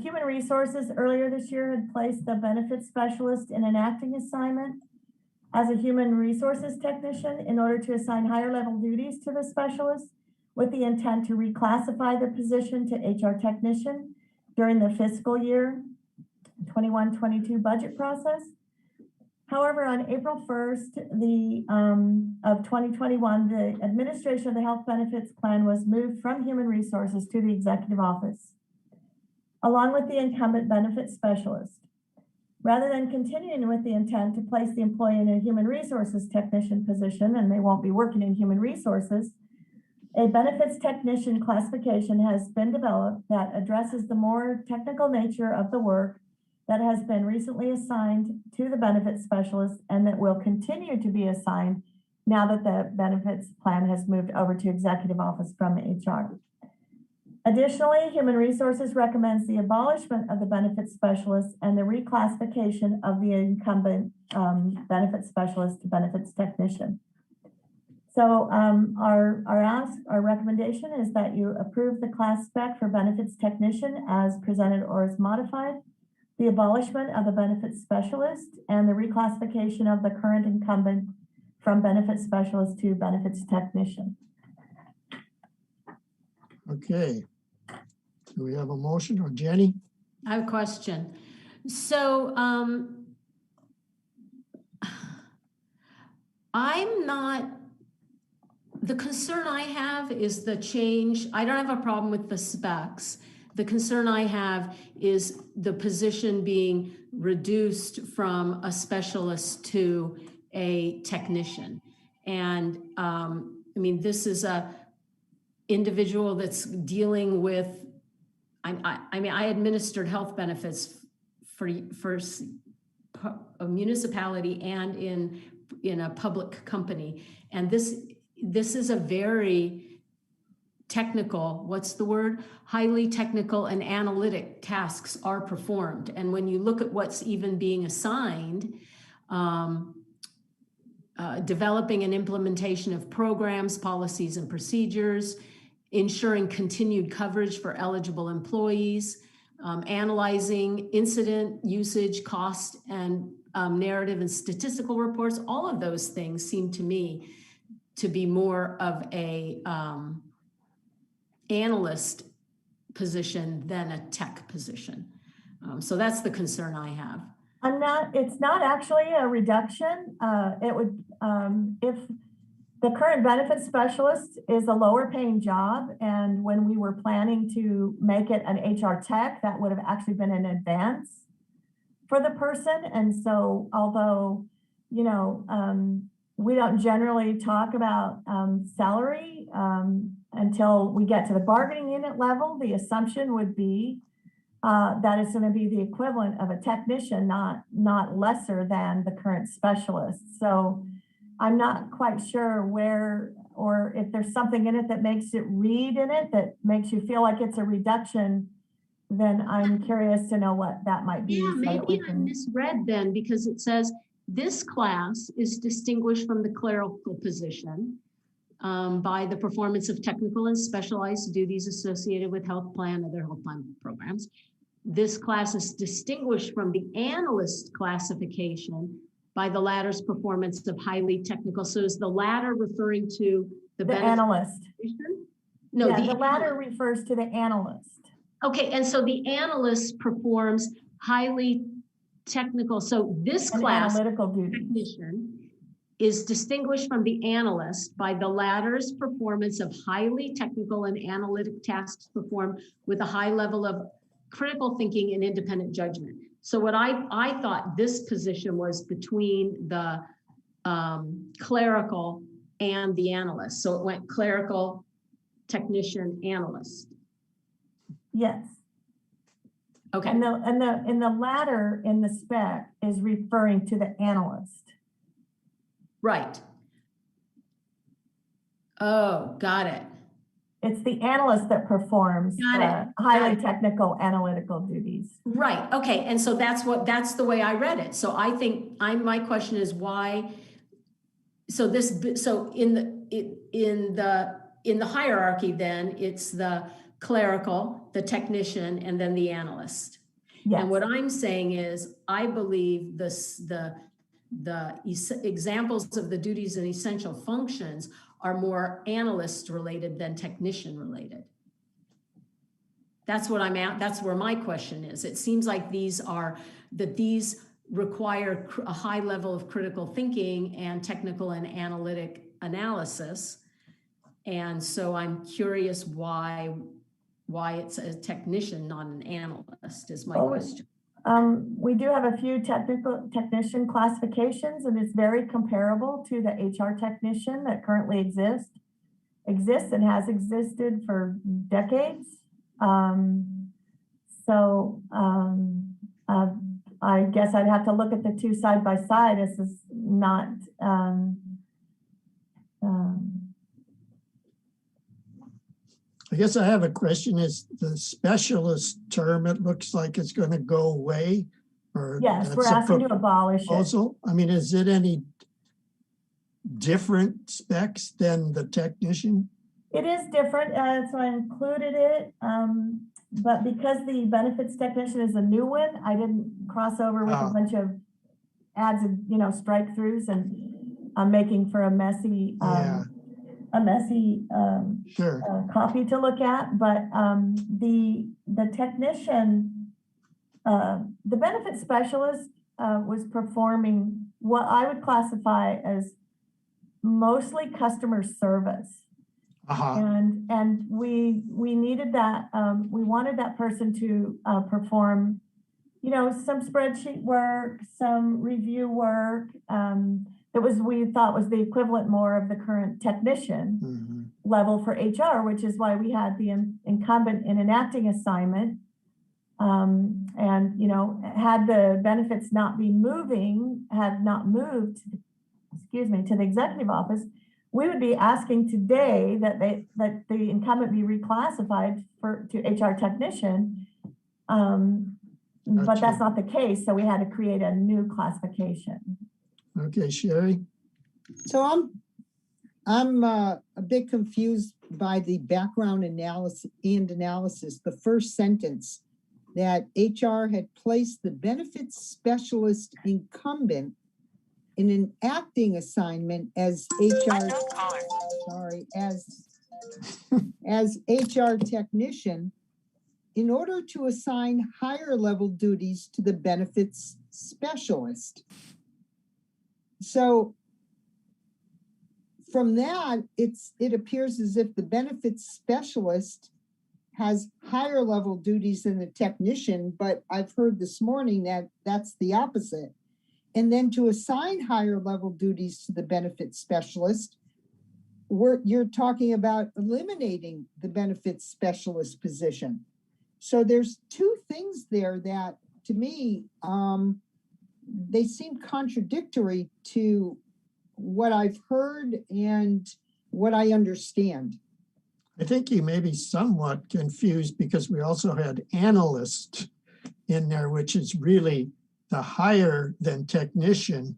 Human Resources earlier this year had placed the benefits specialist in an acting assignment as a human resources technician in order to assign higher level duties to the specialist with the intent to reclassify the position to HR technician during the fiscal year 21-22 budget process. However, on April 1st, of 2021, the administration of the health benefits plan was moved from Human Resources to the Executive Office, along with the incumbent benefits specialist. Rather than continuing with the intent to place the employee in a human resources technician position, and they won't be working in human resources, a benefits technician classification has been developed that addresses the more technical nature of the work that has been recently assigned to the benefits specialist and that will continue to be assigned now that the benefits plan has moved over to executive office from HR. Additionally, Human Resources recommends the abolishment of the benefits specialist and the reclassification of the incumbent benefits specialist to benefits technician. So our recommendation is that you approve the class spec for benefits technician as presented or as modified, the abolishment of the benefits specialist, and the reclassification of the current incumbent from benefits specialist to benefits technician. Okay. Do we have a motion, or Jenny? I have a question. So the concern I have is the change. I don't have a problem with the specs. The concern I have is the position being reduced from a specialist to a technician. And I mean, this is a individual that's dealing with, I mean, I administered health benefits for a municipality and in a public company. And this is a very technical, what's the word? Highly technical and analytic tasks are performed. And when you look at what's even being assigned, developing an implementation of programs, policies, and procedures, ensuring continued coverage for eligible employees, analyzing incident usage, cost, and narrative and statistical reports. All of those things seem to me to be more of a analyst position than a tech position. So that's the concern I have. It's not actually a reduction. It would, if the current benefits specialist is a lower paying job, and when we were planning to make it an HR tech, that would have actually been an advance for the person. And so, although, you know, we don't generally talk about salary until we get to the bargaining unit level, the assumption would be that it's going to be the equivalent of a technician, not lesser than the current specialist. So I'm not quite sure where, or if there's something in it that makes it read in it that makes you feel like it's a reduction, then I'm curious to know what that might be. Yeah, so maybe I misread then, because it says this class is distinguished from the clerical position by the performance of technical and specialized duties associated with health plan, other health plan programs. This class is distinguished from the analyst classification by the latter's performance of highly technical. So is the latter referring to the analyst? No, yeah, the latter refers to the analyst. Okay, and so the analyst performs highly technical. So this class, analytical duties, technician, is distinguished from the analyst by the latter's performance of highly technical and analytic tasks performed with a high level of critical thinking and independent judgment. So what I thought this position was between the clerical and the analyst. So it went clerical, technician, analyst. Yes. Okay. And the latter in the spec is referring to the analyst. Right. Oh, got it. It's the analyst that performs highly technical analytical duties. Right. Okay. And so that's the way I read it. So I think my question is why. So in the hierarchy, then it's the clerical, the technician, and then the analyst. Yes. And what I'm saying is, I believe the examples of the duties and essential functions are more analyst related than technician related. That's what I'm at. That's where my question is. It seems like these require a high level of critical thinking and technical and analytic analysis. And so I'm curious why it's a technician, not an analyst, is my question. We do have a few technician classifications, and it's very comparable to the HR technician that currently exists and has existed for decades. I guess I'd have to look at the two side by side. This is not, I guess I have a question. Is the specialist term, it looks like it's going to go away? Or yes, that's we're a asking to abolish it. proposal? I mean, is it any different specs than the technician? It is different, so I included it. But because the benefits technician is a new one, I didn't cross over with a bunch of adds and, strike throughs, and I'm making for a messy, Sure. copy to look at. But the technician, the benefit specialist was performing what I would classify as mostly customer service. And we needed that, we wanted that person to perform, some spreadsheet work, some review work, we thought was the equivalent more of the current technician level for HR, which is why we had the incumbent in an acting assignment. And, had the benefits not moved, to the executive office, we would be asking today that the incumbent be reclassified to HR technician. But that's not the case. So we had to create a new classification. Okay, Sherry. So I'm a bit confused by the background analysis. The first sentence that HR had placed the benefits specialist incumbent in an acting assignment as as HR technician in order to assign higher level duties to the benefits specialist. So from that, it appears as if the benefits specialist has higher level duties than the technician, but I've heard this morning that that's the opposite. And then to assign higher level duties to the benefits specialist, you're talking about eliminating the benefits specialist position. So there's two things there that, to me, they seem contradictory to what I've heard and what I understand. I think you may be somewhat confused because we also had analyst in there, which is really the higher than technician,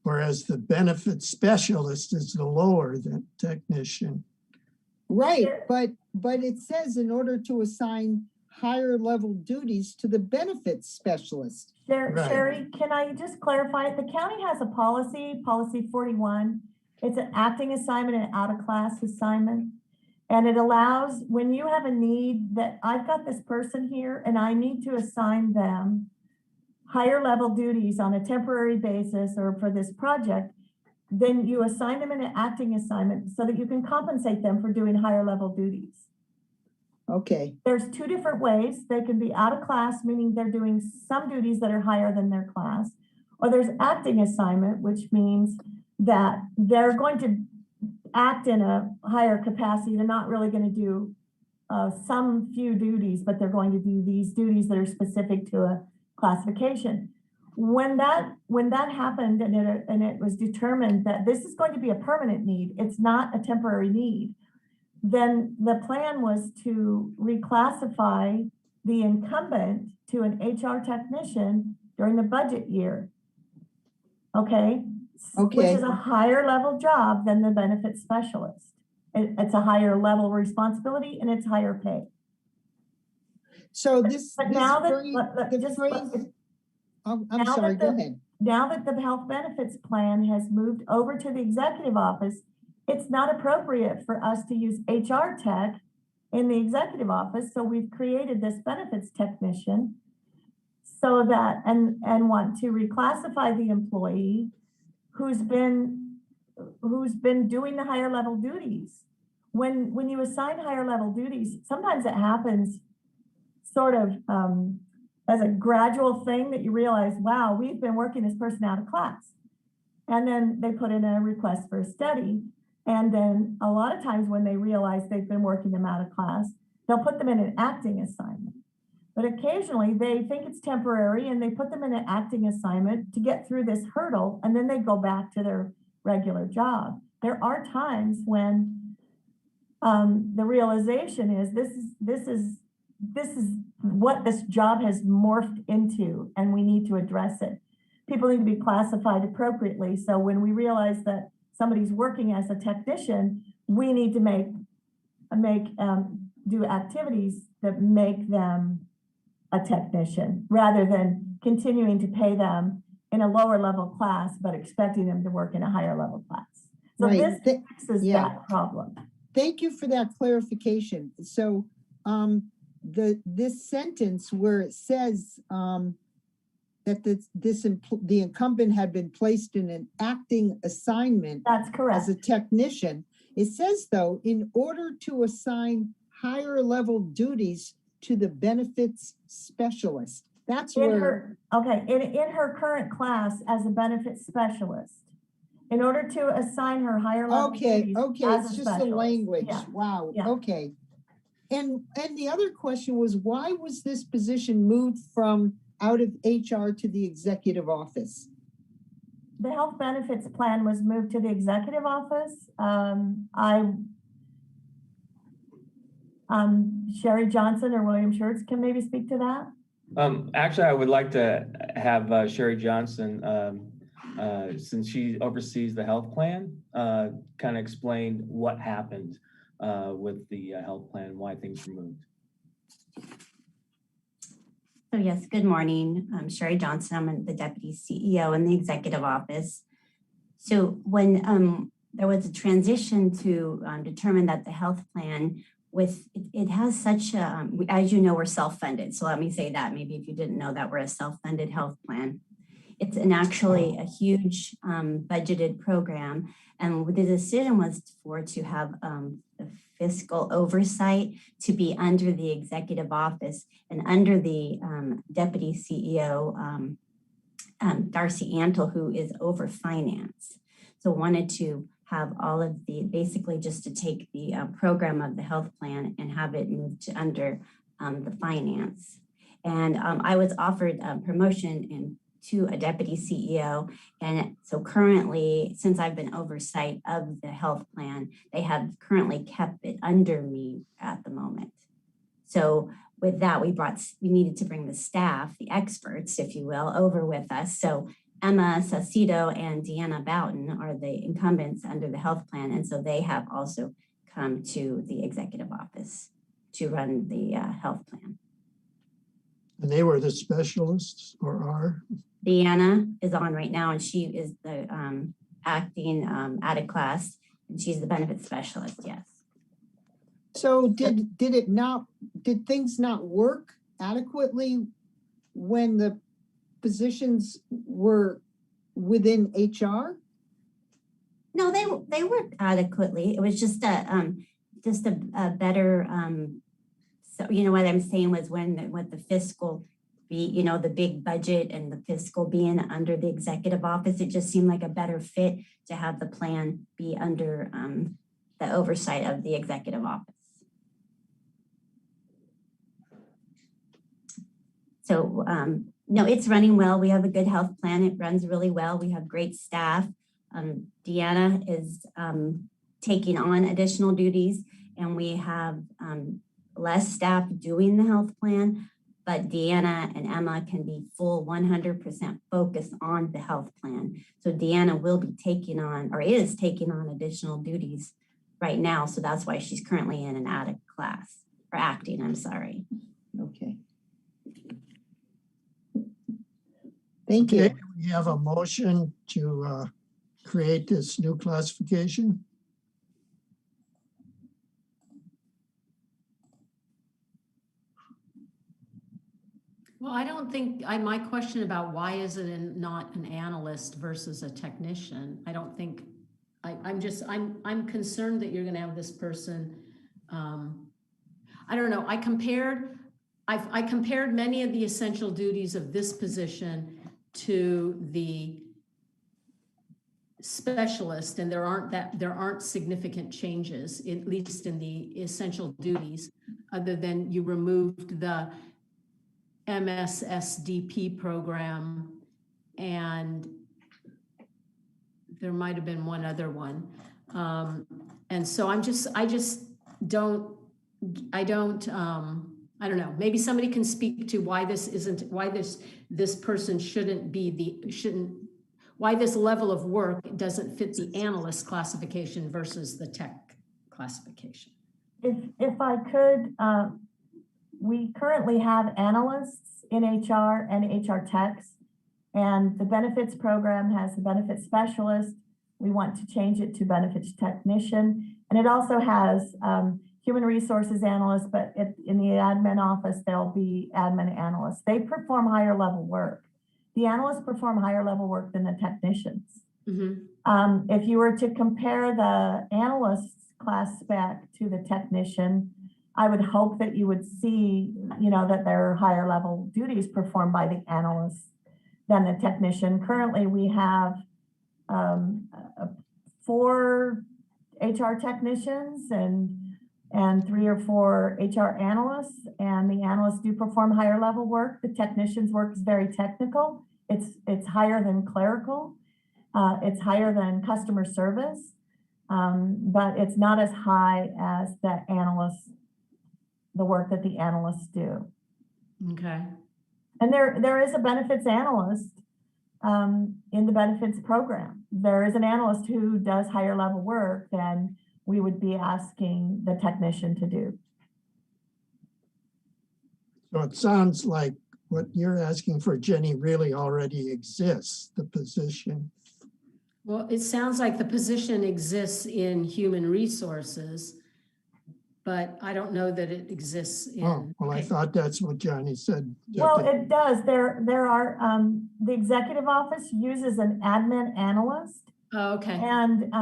whereas the benefit specialist is the lower than technician. Right, but it says in order to assign higher level duties to the benefits specialist. Sherry, can I just clarify? The county has a policy 41. It's an acting assignment and out of class assignment. And it allows, when you have a need that I've got this person here and I need to assign them higher level duties on a temporary basis or for this project, then you assign them in an acting assignment so that you can compensate them for doing higher level duties. Okay. There's two different ways. They can be out of class, meaning they're doing some duties that are higher than their class, or there's acting assignment, which means that they're going to act in a higher capacity. They're not really going to do some few duties, but they're going to do these duties that are specific to a classification. When that happened and it was determined that this is going to be a permanent need, it's not a temporary need, then the plan was to reclassify the incumbent to an HR technician during the budget year. Okay. Which is a higher level job than the benefits specialist. It's a higher level responsibility and it's higher pay. So Now that the health benefits plan has moved over to the executive office, it's not appropriate for us to use HR tech in the executive office. So we've created this benefits technician so that, and want to reclassify the employee who's been doing the higher level duties. When you assign higher level duties, sometimes it happens sort of as a gradual thing that you realize, wow, we've been working this person out of class. And then they put in a request for a study. And then a lot of times when they realize they've been working them out of class, they'll put them in an acting assignment. But occasionally they think it's temporary and they put them in an acting assignment to get through this hurdle, and then they go back to their regular job. There are times when the realization is this is what this job has morphed into, and we need to address it. People need to be classified appropriately. So when we realize that somebody's working as a technician, we need to do activities that make them a technician, rather than continuing to pay them in a lower level class, but expecting them to work in a higher level class. So Right. this fixes that problem. Thank you for that clarification. So this sentence where it says that the incumbent had been placed in an acting assignment. That's correct. As a technician, it says though, in order to assign higher level duties to the benefits specialist. That's in where. In her current class as a benefits specialist, in order to assign her higher level duties as It's a just the specialist. language. Yeah. Wow. Yeah. Okay. And the other question was, why was this position moved from out of HR to the executive office? The health benefits plan was moved to the executive office. Sherry Johnson or William Schertz can maybe speak to that. Actually, I would like to have Sherry Johnson, since she oversees the health plan, kind of explain what happened with the health plan, why things were moved. So yes, good morning. I'm Sherry Johnson. I'm the Deputy CEO in the Executive Office. So when there was a transition to determine that the health plan it has such a, as you know, we're self-funded. So let me say that, maybe if you didn't know that, we're a self-funded health plan. It's actually a huge budgeted program. And the decision was to have the fiscal oversight to be under the executive office and under the deputy CEO, Darcy Antle, who is over finance. So wanted to have all of basically just to take the program of the health plan and have it moved to under the finance. And I was offered a promotion to a deputy CEO. And so currently, since I've been oversight of the health plan, they have currently kept it under me at the moment. So with that, we needed to bring the staff, the experts, if you will, over with us. So Emma Saucedo and Deanna Boughton are the incumbents under the health plan. And so they have also come to the executive office to run the health plan. And they were the specialists, or are? Deanna is on right now, and she is the acting out of class, and she's the benefits specialist, yes. So did things not work adequately when the positions were within HR? No, they worked adequately. It was just a better. So you know what I'm saying was with the fiscal, the big budget and the fiscal being under the executive office, it just seemed like a better fit to have the plan be under the oversight of the executive office. So no, it's running well. We have a good health plan. It runs really well. We have great staff. Deanna is taking on additional duties, and we have less staff doing the health plan, but Deanna and Emma can be full 100% focused on the health plan. So Deanna will be taking on, or is taking on, additional duties right now. So that's why she's currently in an ADDIC class, or acting, I'm sorry. Okay. Thank you. Okay, we have a motion to create this new classification. Well, I don't think, my question about why is it not an analyst versus a technician, I don't think, I'm concerned that you're gonna have this person, I don't know, I compared many of the essential duties of this position to the specialist, and there aren't significant changes, at least in the essential duties, other than you removed the MSSDP program, and there might have been one other one. And so I don't know, maybe somebody can speak to why this person why this level of work doesn't fit the analyst classification versus the tech classification. If I could, we currently have analysts in HR and HR techs, and the benefits program has the benefits specialist. We want to change it to benefits technician, and it also has human resources analyst, but in the admin office, there'll be admin analysts. They perform higher level work. The analysts perform higher level work than the technicians. Mm-hmm. If you were to compare the analyst's class spec to the technician, I would hope that you would see, that there are higher level duties performed by the analyst than the technician. Currently, we have 4 HR technicians and 3 or 4 HR analysts, and the analysts do perform higher level work. The technicians' work is very technical. It's higher than clerical. It's higher than customer service, but it's not as high as the work that the analysts do. Okay. And there is a benefits analyst in the benefits program. There is an analyst who does higher level work than we would be asking the technician to do. So it sounds like what you're asking for, Jenny, really already exists, the position. Well, it sounds like the position exists in human resources, but I don't know that it exists in. Oh, well, I thought that's what Johnny said. Well, it does. There are, the executive office uses an admin analyst. Oh, okay. And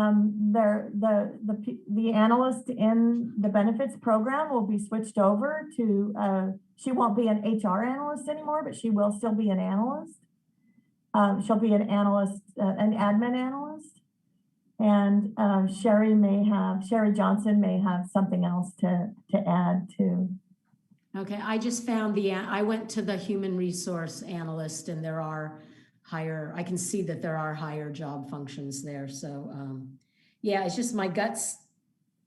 the analyst in the benefits program will be switched over to, she won't be an HR analyst anymore, but she will still be an analyst. She'll be an analyst, an admin analyst. And Sherry Johnson may have something else to add to. Okay, I just found I went to the human resource analyst, and there are I can see that there are higher job functions there. So yeah, it's just my guts.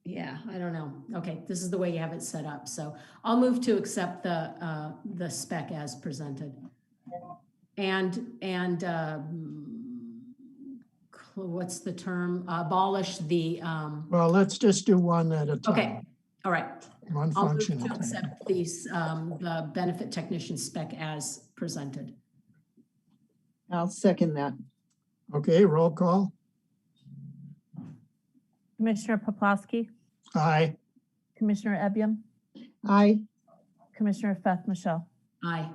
Yeah, I don't know. Okay, this is the way you have it set up. So I'll move to accept the spec as presented. And what's the term? Abolish the. Well, let's just do one at a time. Okay, all right. One I'll function move to at a time. accept these, the benefit technician spec as presented. I'll second that. Okay, roll call. Commissioner Poplawski, Aye. Commissioner Ebiam, Aye. Commissioner Feth Michelle. Aye.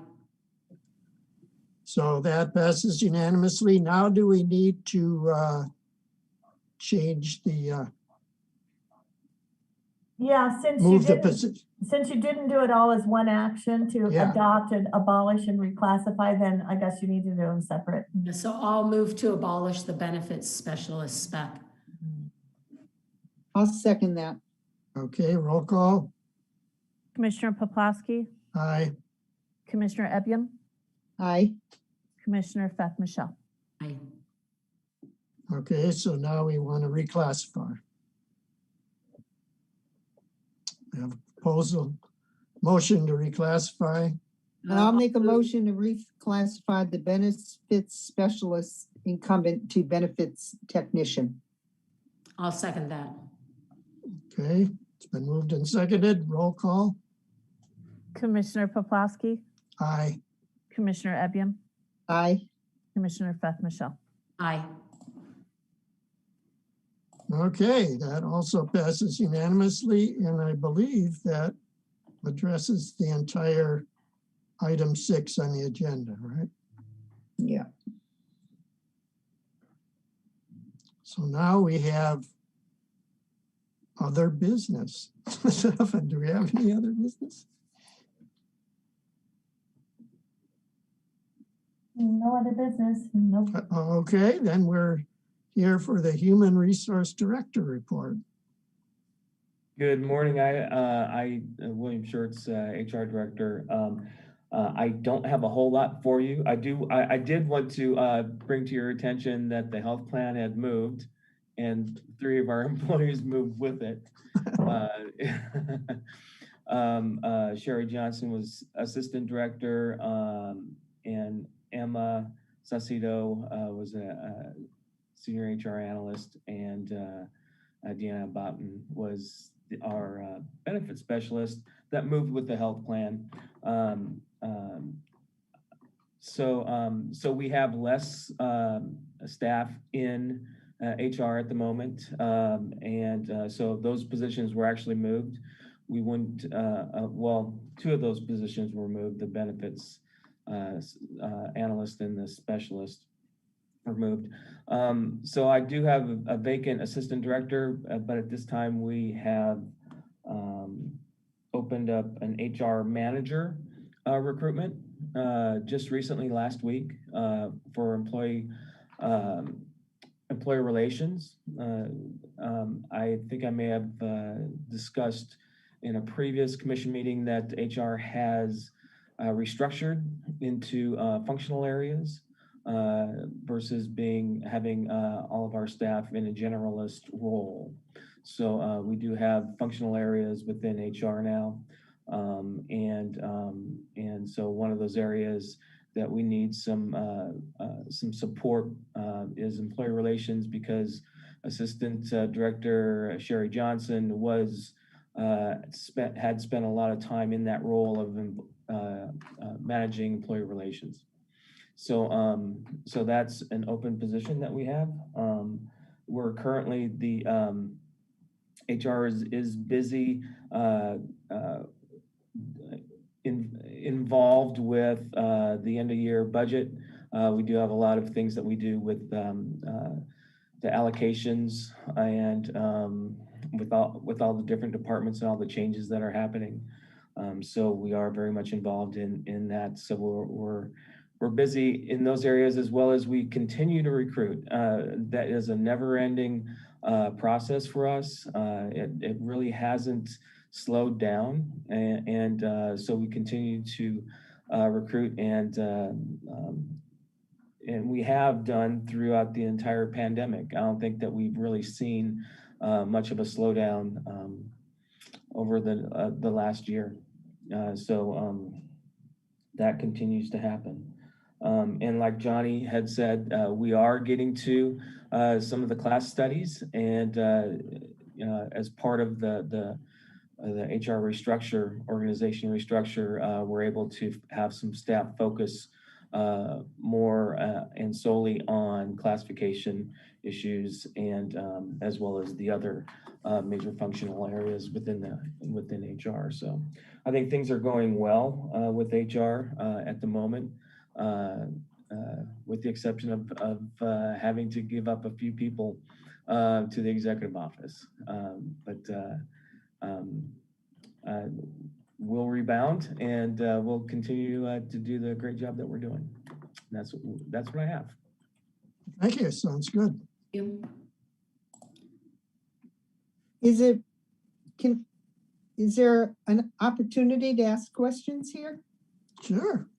So that passes unanimously. Now do we need to change the, Yeah, since you didn't do it all as one action to adopt and abolish and reclassify, then I guess you need to do them separate. So I'll move to abolish the benefits specialist spec. I'll second that. okay, roll call. Commissioner Poplawski, Aye. Commissioner Ebiam, Aye. Commissioner Feth Michelle. Aye. Okay, so now we want to reclassify. We have a proposal, motion to reclassify. And I'll make a motion to reclassify the benefits specialist incumbent to benefits technician. I'll second that. Okay, it's been moved and seconded. Roll call. Commissioner Poplawski, Aye. Commissioner Ebiam, Aye. Commissioner Feth Michelle. Aye. Okay, that also passes unanimously, and I believe that addresses the entire item 6 on the agenda, right? Yeah. So now we have other business. Do we have any other business? No other business. Nope. Okay, then we're here for the Human Resource Director report. Good morning. William Schurtz, HR Director. I don't have a whole lot for you. I did want to bring to your attention that the health plan had moved, and 3 of our employees moved with it. Sherry Johnson was Assistant Director, and Emma Saucedo was a Senior HR Analyst, and Deanna Botten was our benefit specialist that moved with the health plan. So we have less staff in HR at the moment, and so those positions were actually moved. We wouldn't, well, 2 of those positions were moved, the benefits analyst and the specialist were moved. So I do have a vacant assistant director, but at this time we have opened up an HR manager recruitment just recently last week for employee relations. I think I may have discussed in a previous commission meeting that HR has restructured into functional areas versus having all of our staff in a generalist role. So we do have functional areas within HR now. And so one of those areas that we need some support is employee relations, because Assistant Director Sherry Johnson had spent a lot of time in that role of managing employee relations. So so that's an open position that we have. We're currently, the HR is busy involved with the end of year budget. We do have a lot of things that we do with the allocations and with all the different departments and all the changes that are happening. So we are very much involved in that. So we're busy in those areas, as well as we continue to recruit. That is a never-ending process for us. It really hasn't slowed down, and so we continue to recruit, and we have done throughout the entire pandemic. I don't think that we've really seen much of a slowdown over the last year. So that continues to happen. And like Johnny had said, we are getting to some of the class studies, and as part of the HR organization restructure, we're able to have some staff focus more and solely on classification issues, and as well as the other major functional areas within HR. So I think things are going well with HR at the moment, with the exception of having to give up a few people to the executive office. But we'll rebound, and we'll continue to do the great job that we're doing. That's what I have. Thank you. Sounds good. Thank you. Is there an opportunity to ask questions here? Sure.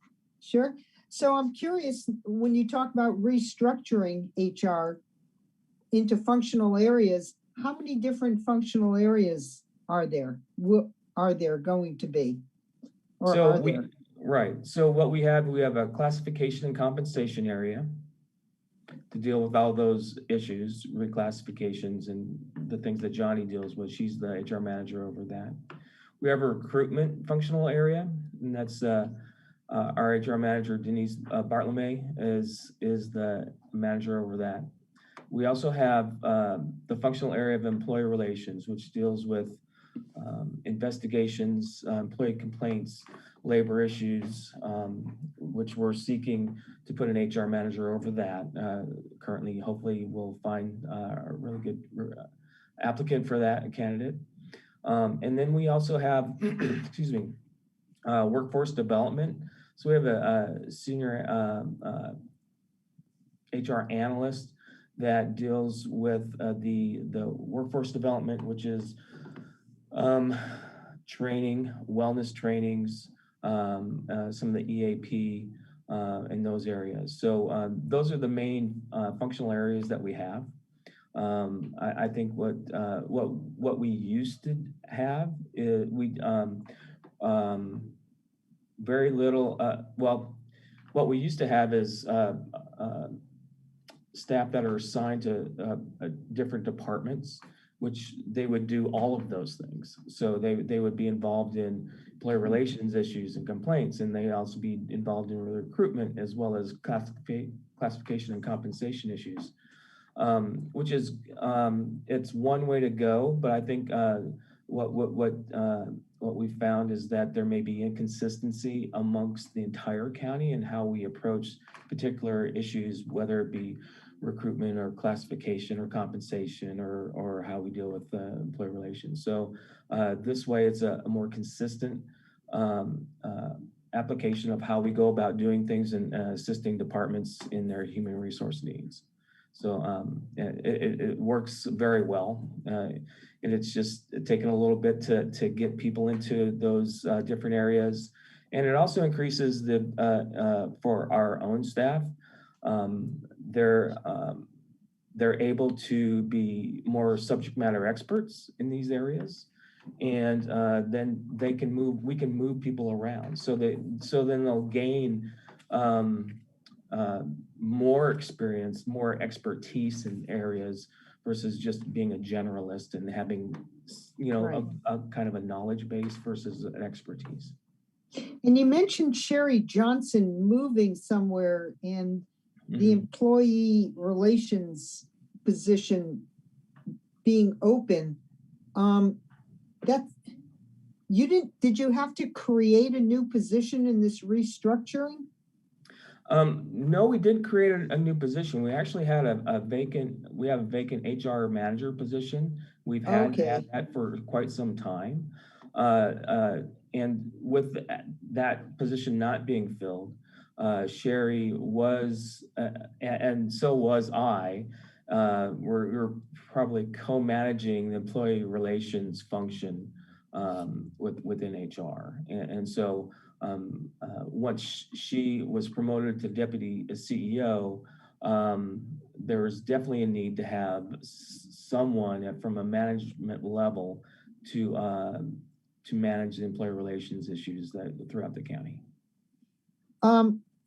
Sure. So I'm curious, when you talk about restructuring HR into functional areas, how many different functional areas are there? What are there going to be? Or so are there? Right. So what we have a classification and compensation area to deal with all those issues, reclassifications, and the things that Johnny deals with. She's the HR manager over that. We have a recruitment functional area, and that's our HR manager, Denise Bartlome, is the manager over that. We also have the functional area of employee relations, which deals with investigations, employee complaints, labor issues, which we're seeking to put an HR manager over that. Currently, hopefully we'll find a really good applicant for that, a candidate. And then we also have, excuse me, workforce development. So we have a senior HR analyst that deals with the workforce development, which is training, wellness trainings, some of the EAP in those areas. So those are the main functional areas that we have. I think what we used to have is very little. Well, what we used to have is staff that are assigned to different departments, which they would do all of those things. So they would be involved in employee relations issues and complaints, and they also be involved in recruitment as well as classification and compensation issues, which is it's one way to go. But I think what we found is that there may be inconsistency amongst the entire county in how we approach particular issues, whether it be recruitment or classification or compensation or how we deal with employee relations. So this way it's a more consistent application of how we go about doing things and assisting departments in their human resource needs. So it works very well. And it's just taken a little bit to get people into those different areas. And it also increases for our own staff. They're able to be more subject matter experts in these areas, and then we can move people around. So then they'll gain more experience, more expertise in areas versus just being a generalist and having, right, a kind of a knowledge base versus an expertise. And you mentioned Sherry Johnson moving somewhere and the employee relations position being open. Did you have to create a new position in this restructuring? No, we did create a new position. We actually had a vacant HR manager position. We've had that for quite some time. And with that position not being filled, Sherry was, and so was I, we're probably co-managing the employee relations function within HR. And so once she was promoted to deputy CEO, there was definitely a need to have someone from a management level to manage the employee relations issues throughout the county.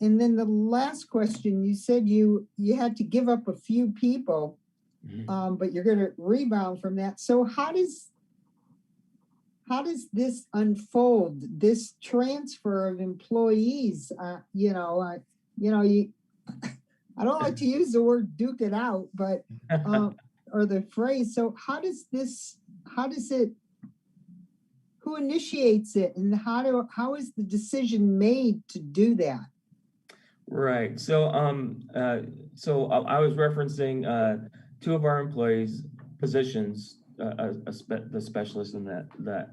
And then the last question, you said you had to give up a few people, but you're going to rebound from that. So how does this unfold, this transfer of employees? I don't like to use the word duke it out, but or the phrase. So who initiates it, and how is the decision made to do that? Right. So I was referencing two of our employees' positions. The specialist in that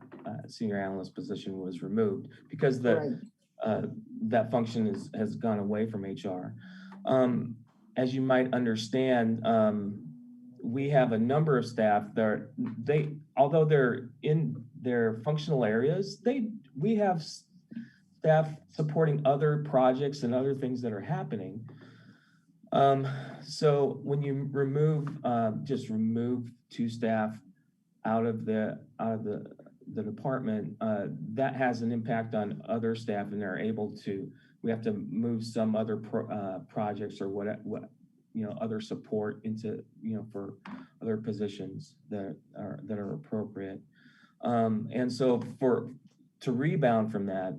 senior analyst position was removed because that function has gone away from HR. As you might understand, we have a number of staff that although they're in their functional areas, we have staff supporting other projects and other things that are happening. So when you remove two staff out of the department, that has an impact on other staff, and we have to move some other projects or what other support into for other positions that are appropriate. And so to rebound from that,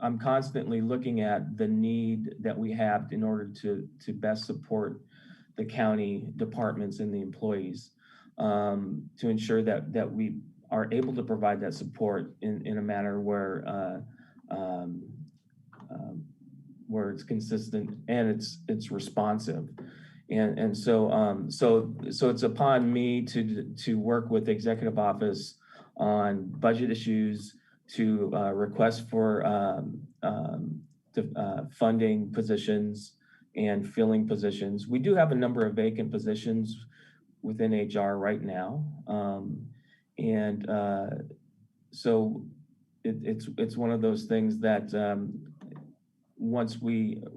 I'm constantly looking at the need that we have in order to best support the county departments and the employees, to ensure that we are able to provide that support in a manner where it's consistent and it's responsive. And so it's upon me to work with the executive office on budget issues, to request for funding positions and filling positions. We do have a number of vacant positions within HR right now. So it's one of those things that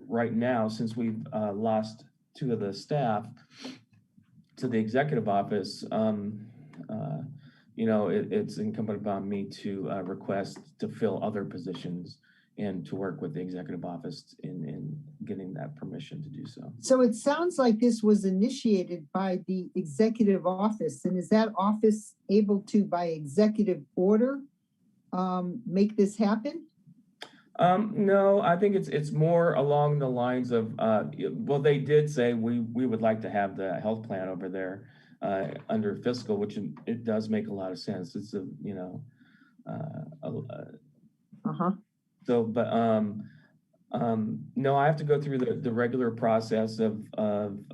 right now, since we've lost 2 of the staff to the executive office, it's incumbent upon me to request to fill other positions and to work with the executive office in getting that permission to do so. So it sounds like this was initiated by the executive office, and is that office able to, by executive order, make this happen? No, I think it's more along the lines of, well, they did say we would like to have the health plan over there under fiscal, which it does make a lot of sense. It's So, but no, I have to go through the regular process of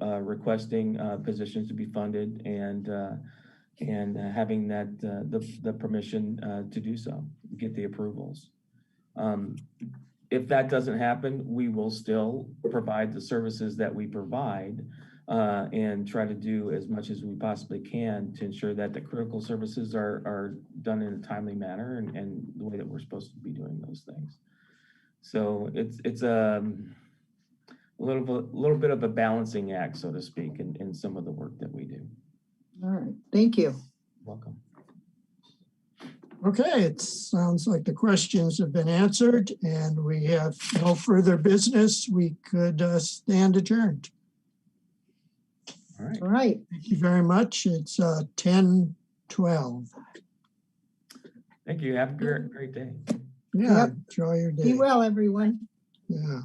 requesting positions to be funded and having that the permission to do so, get the approvals. If that doesn't happen, we will still provide the services that we provide and try to do as much as we possibly can to ensure that the critical services are done in a timely manner and the way that we're supposed to be doing those things. So it's a little bit of a balancing act, so to speak, in some of the work that we do. All right, thank you. Welcome. Okay, it sounds like the questions have been answered and we have no further business. We could stand adjourned. All right. All right. Thank you very much. It's 10:12. Thank you. Have a great day. Yeah, Yep. enjoy your day. Be well, everyone. Yeah.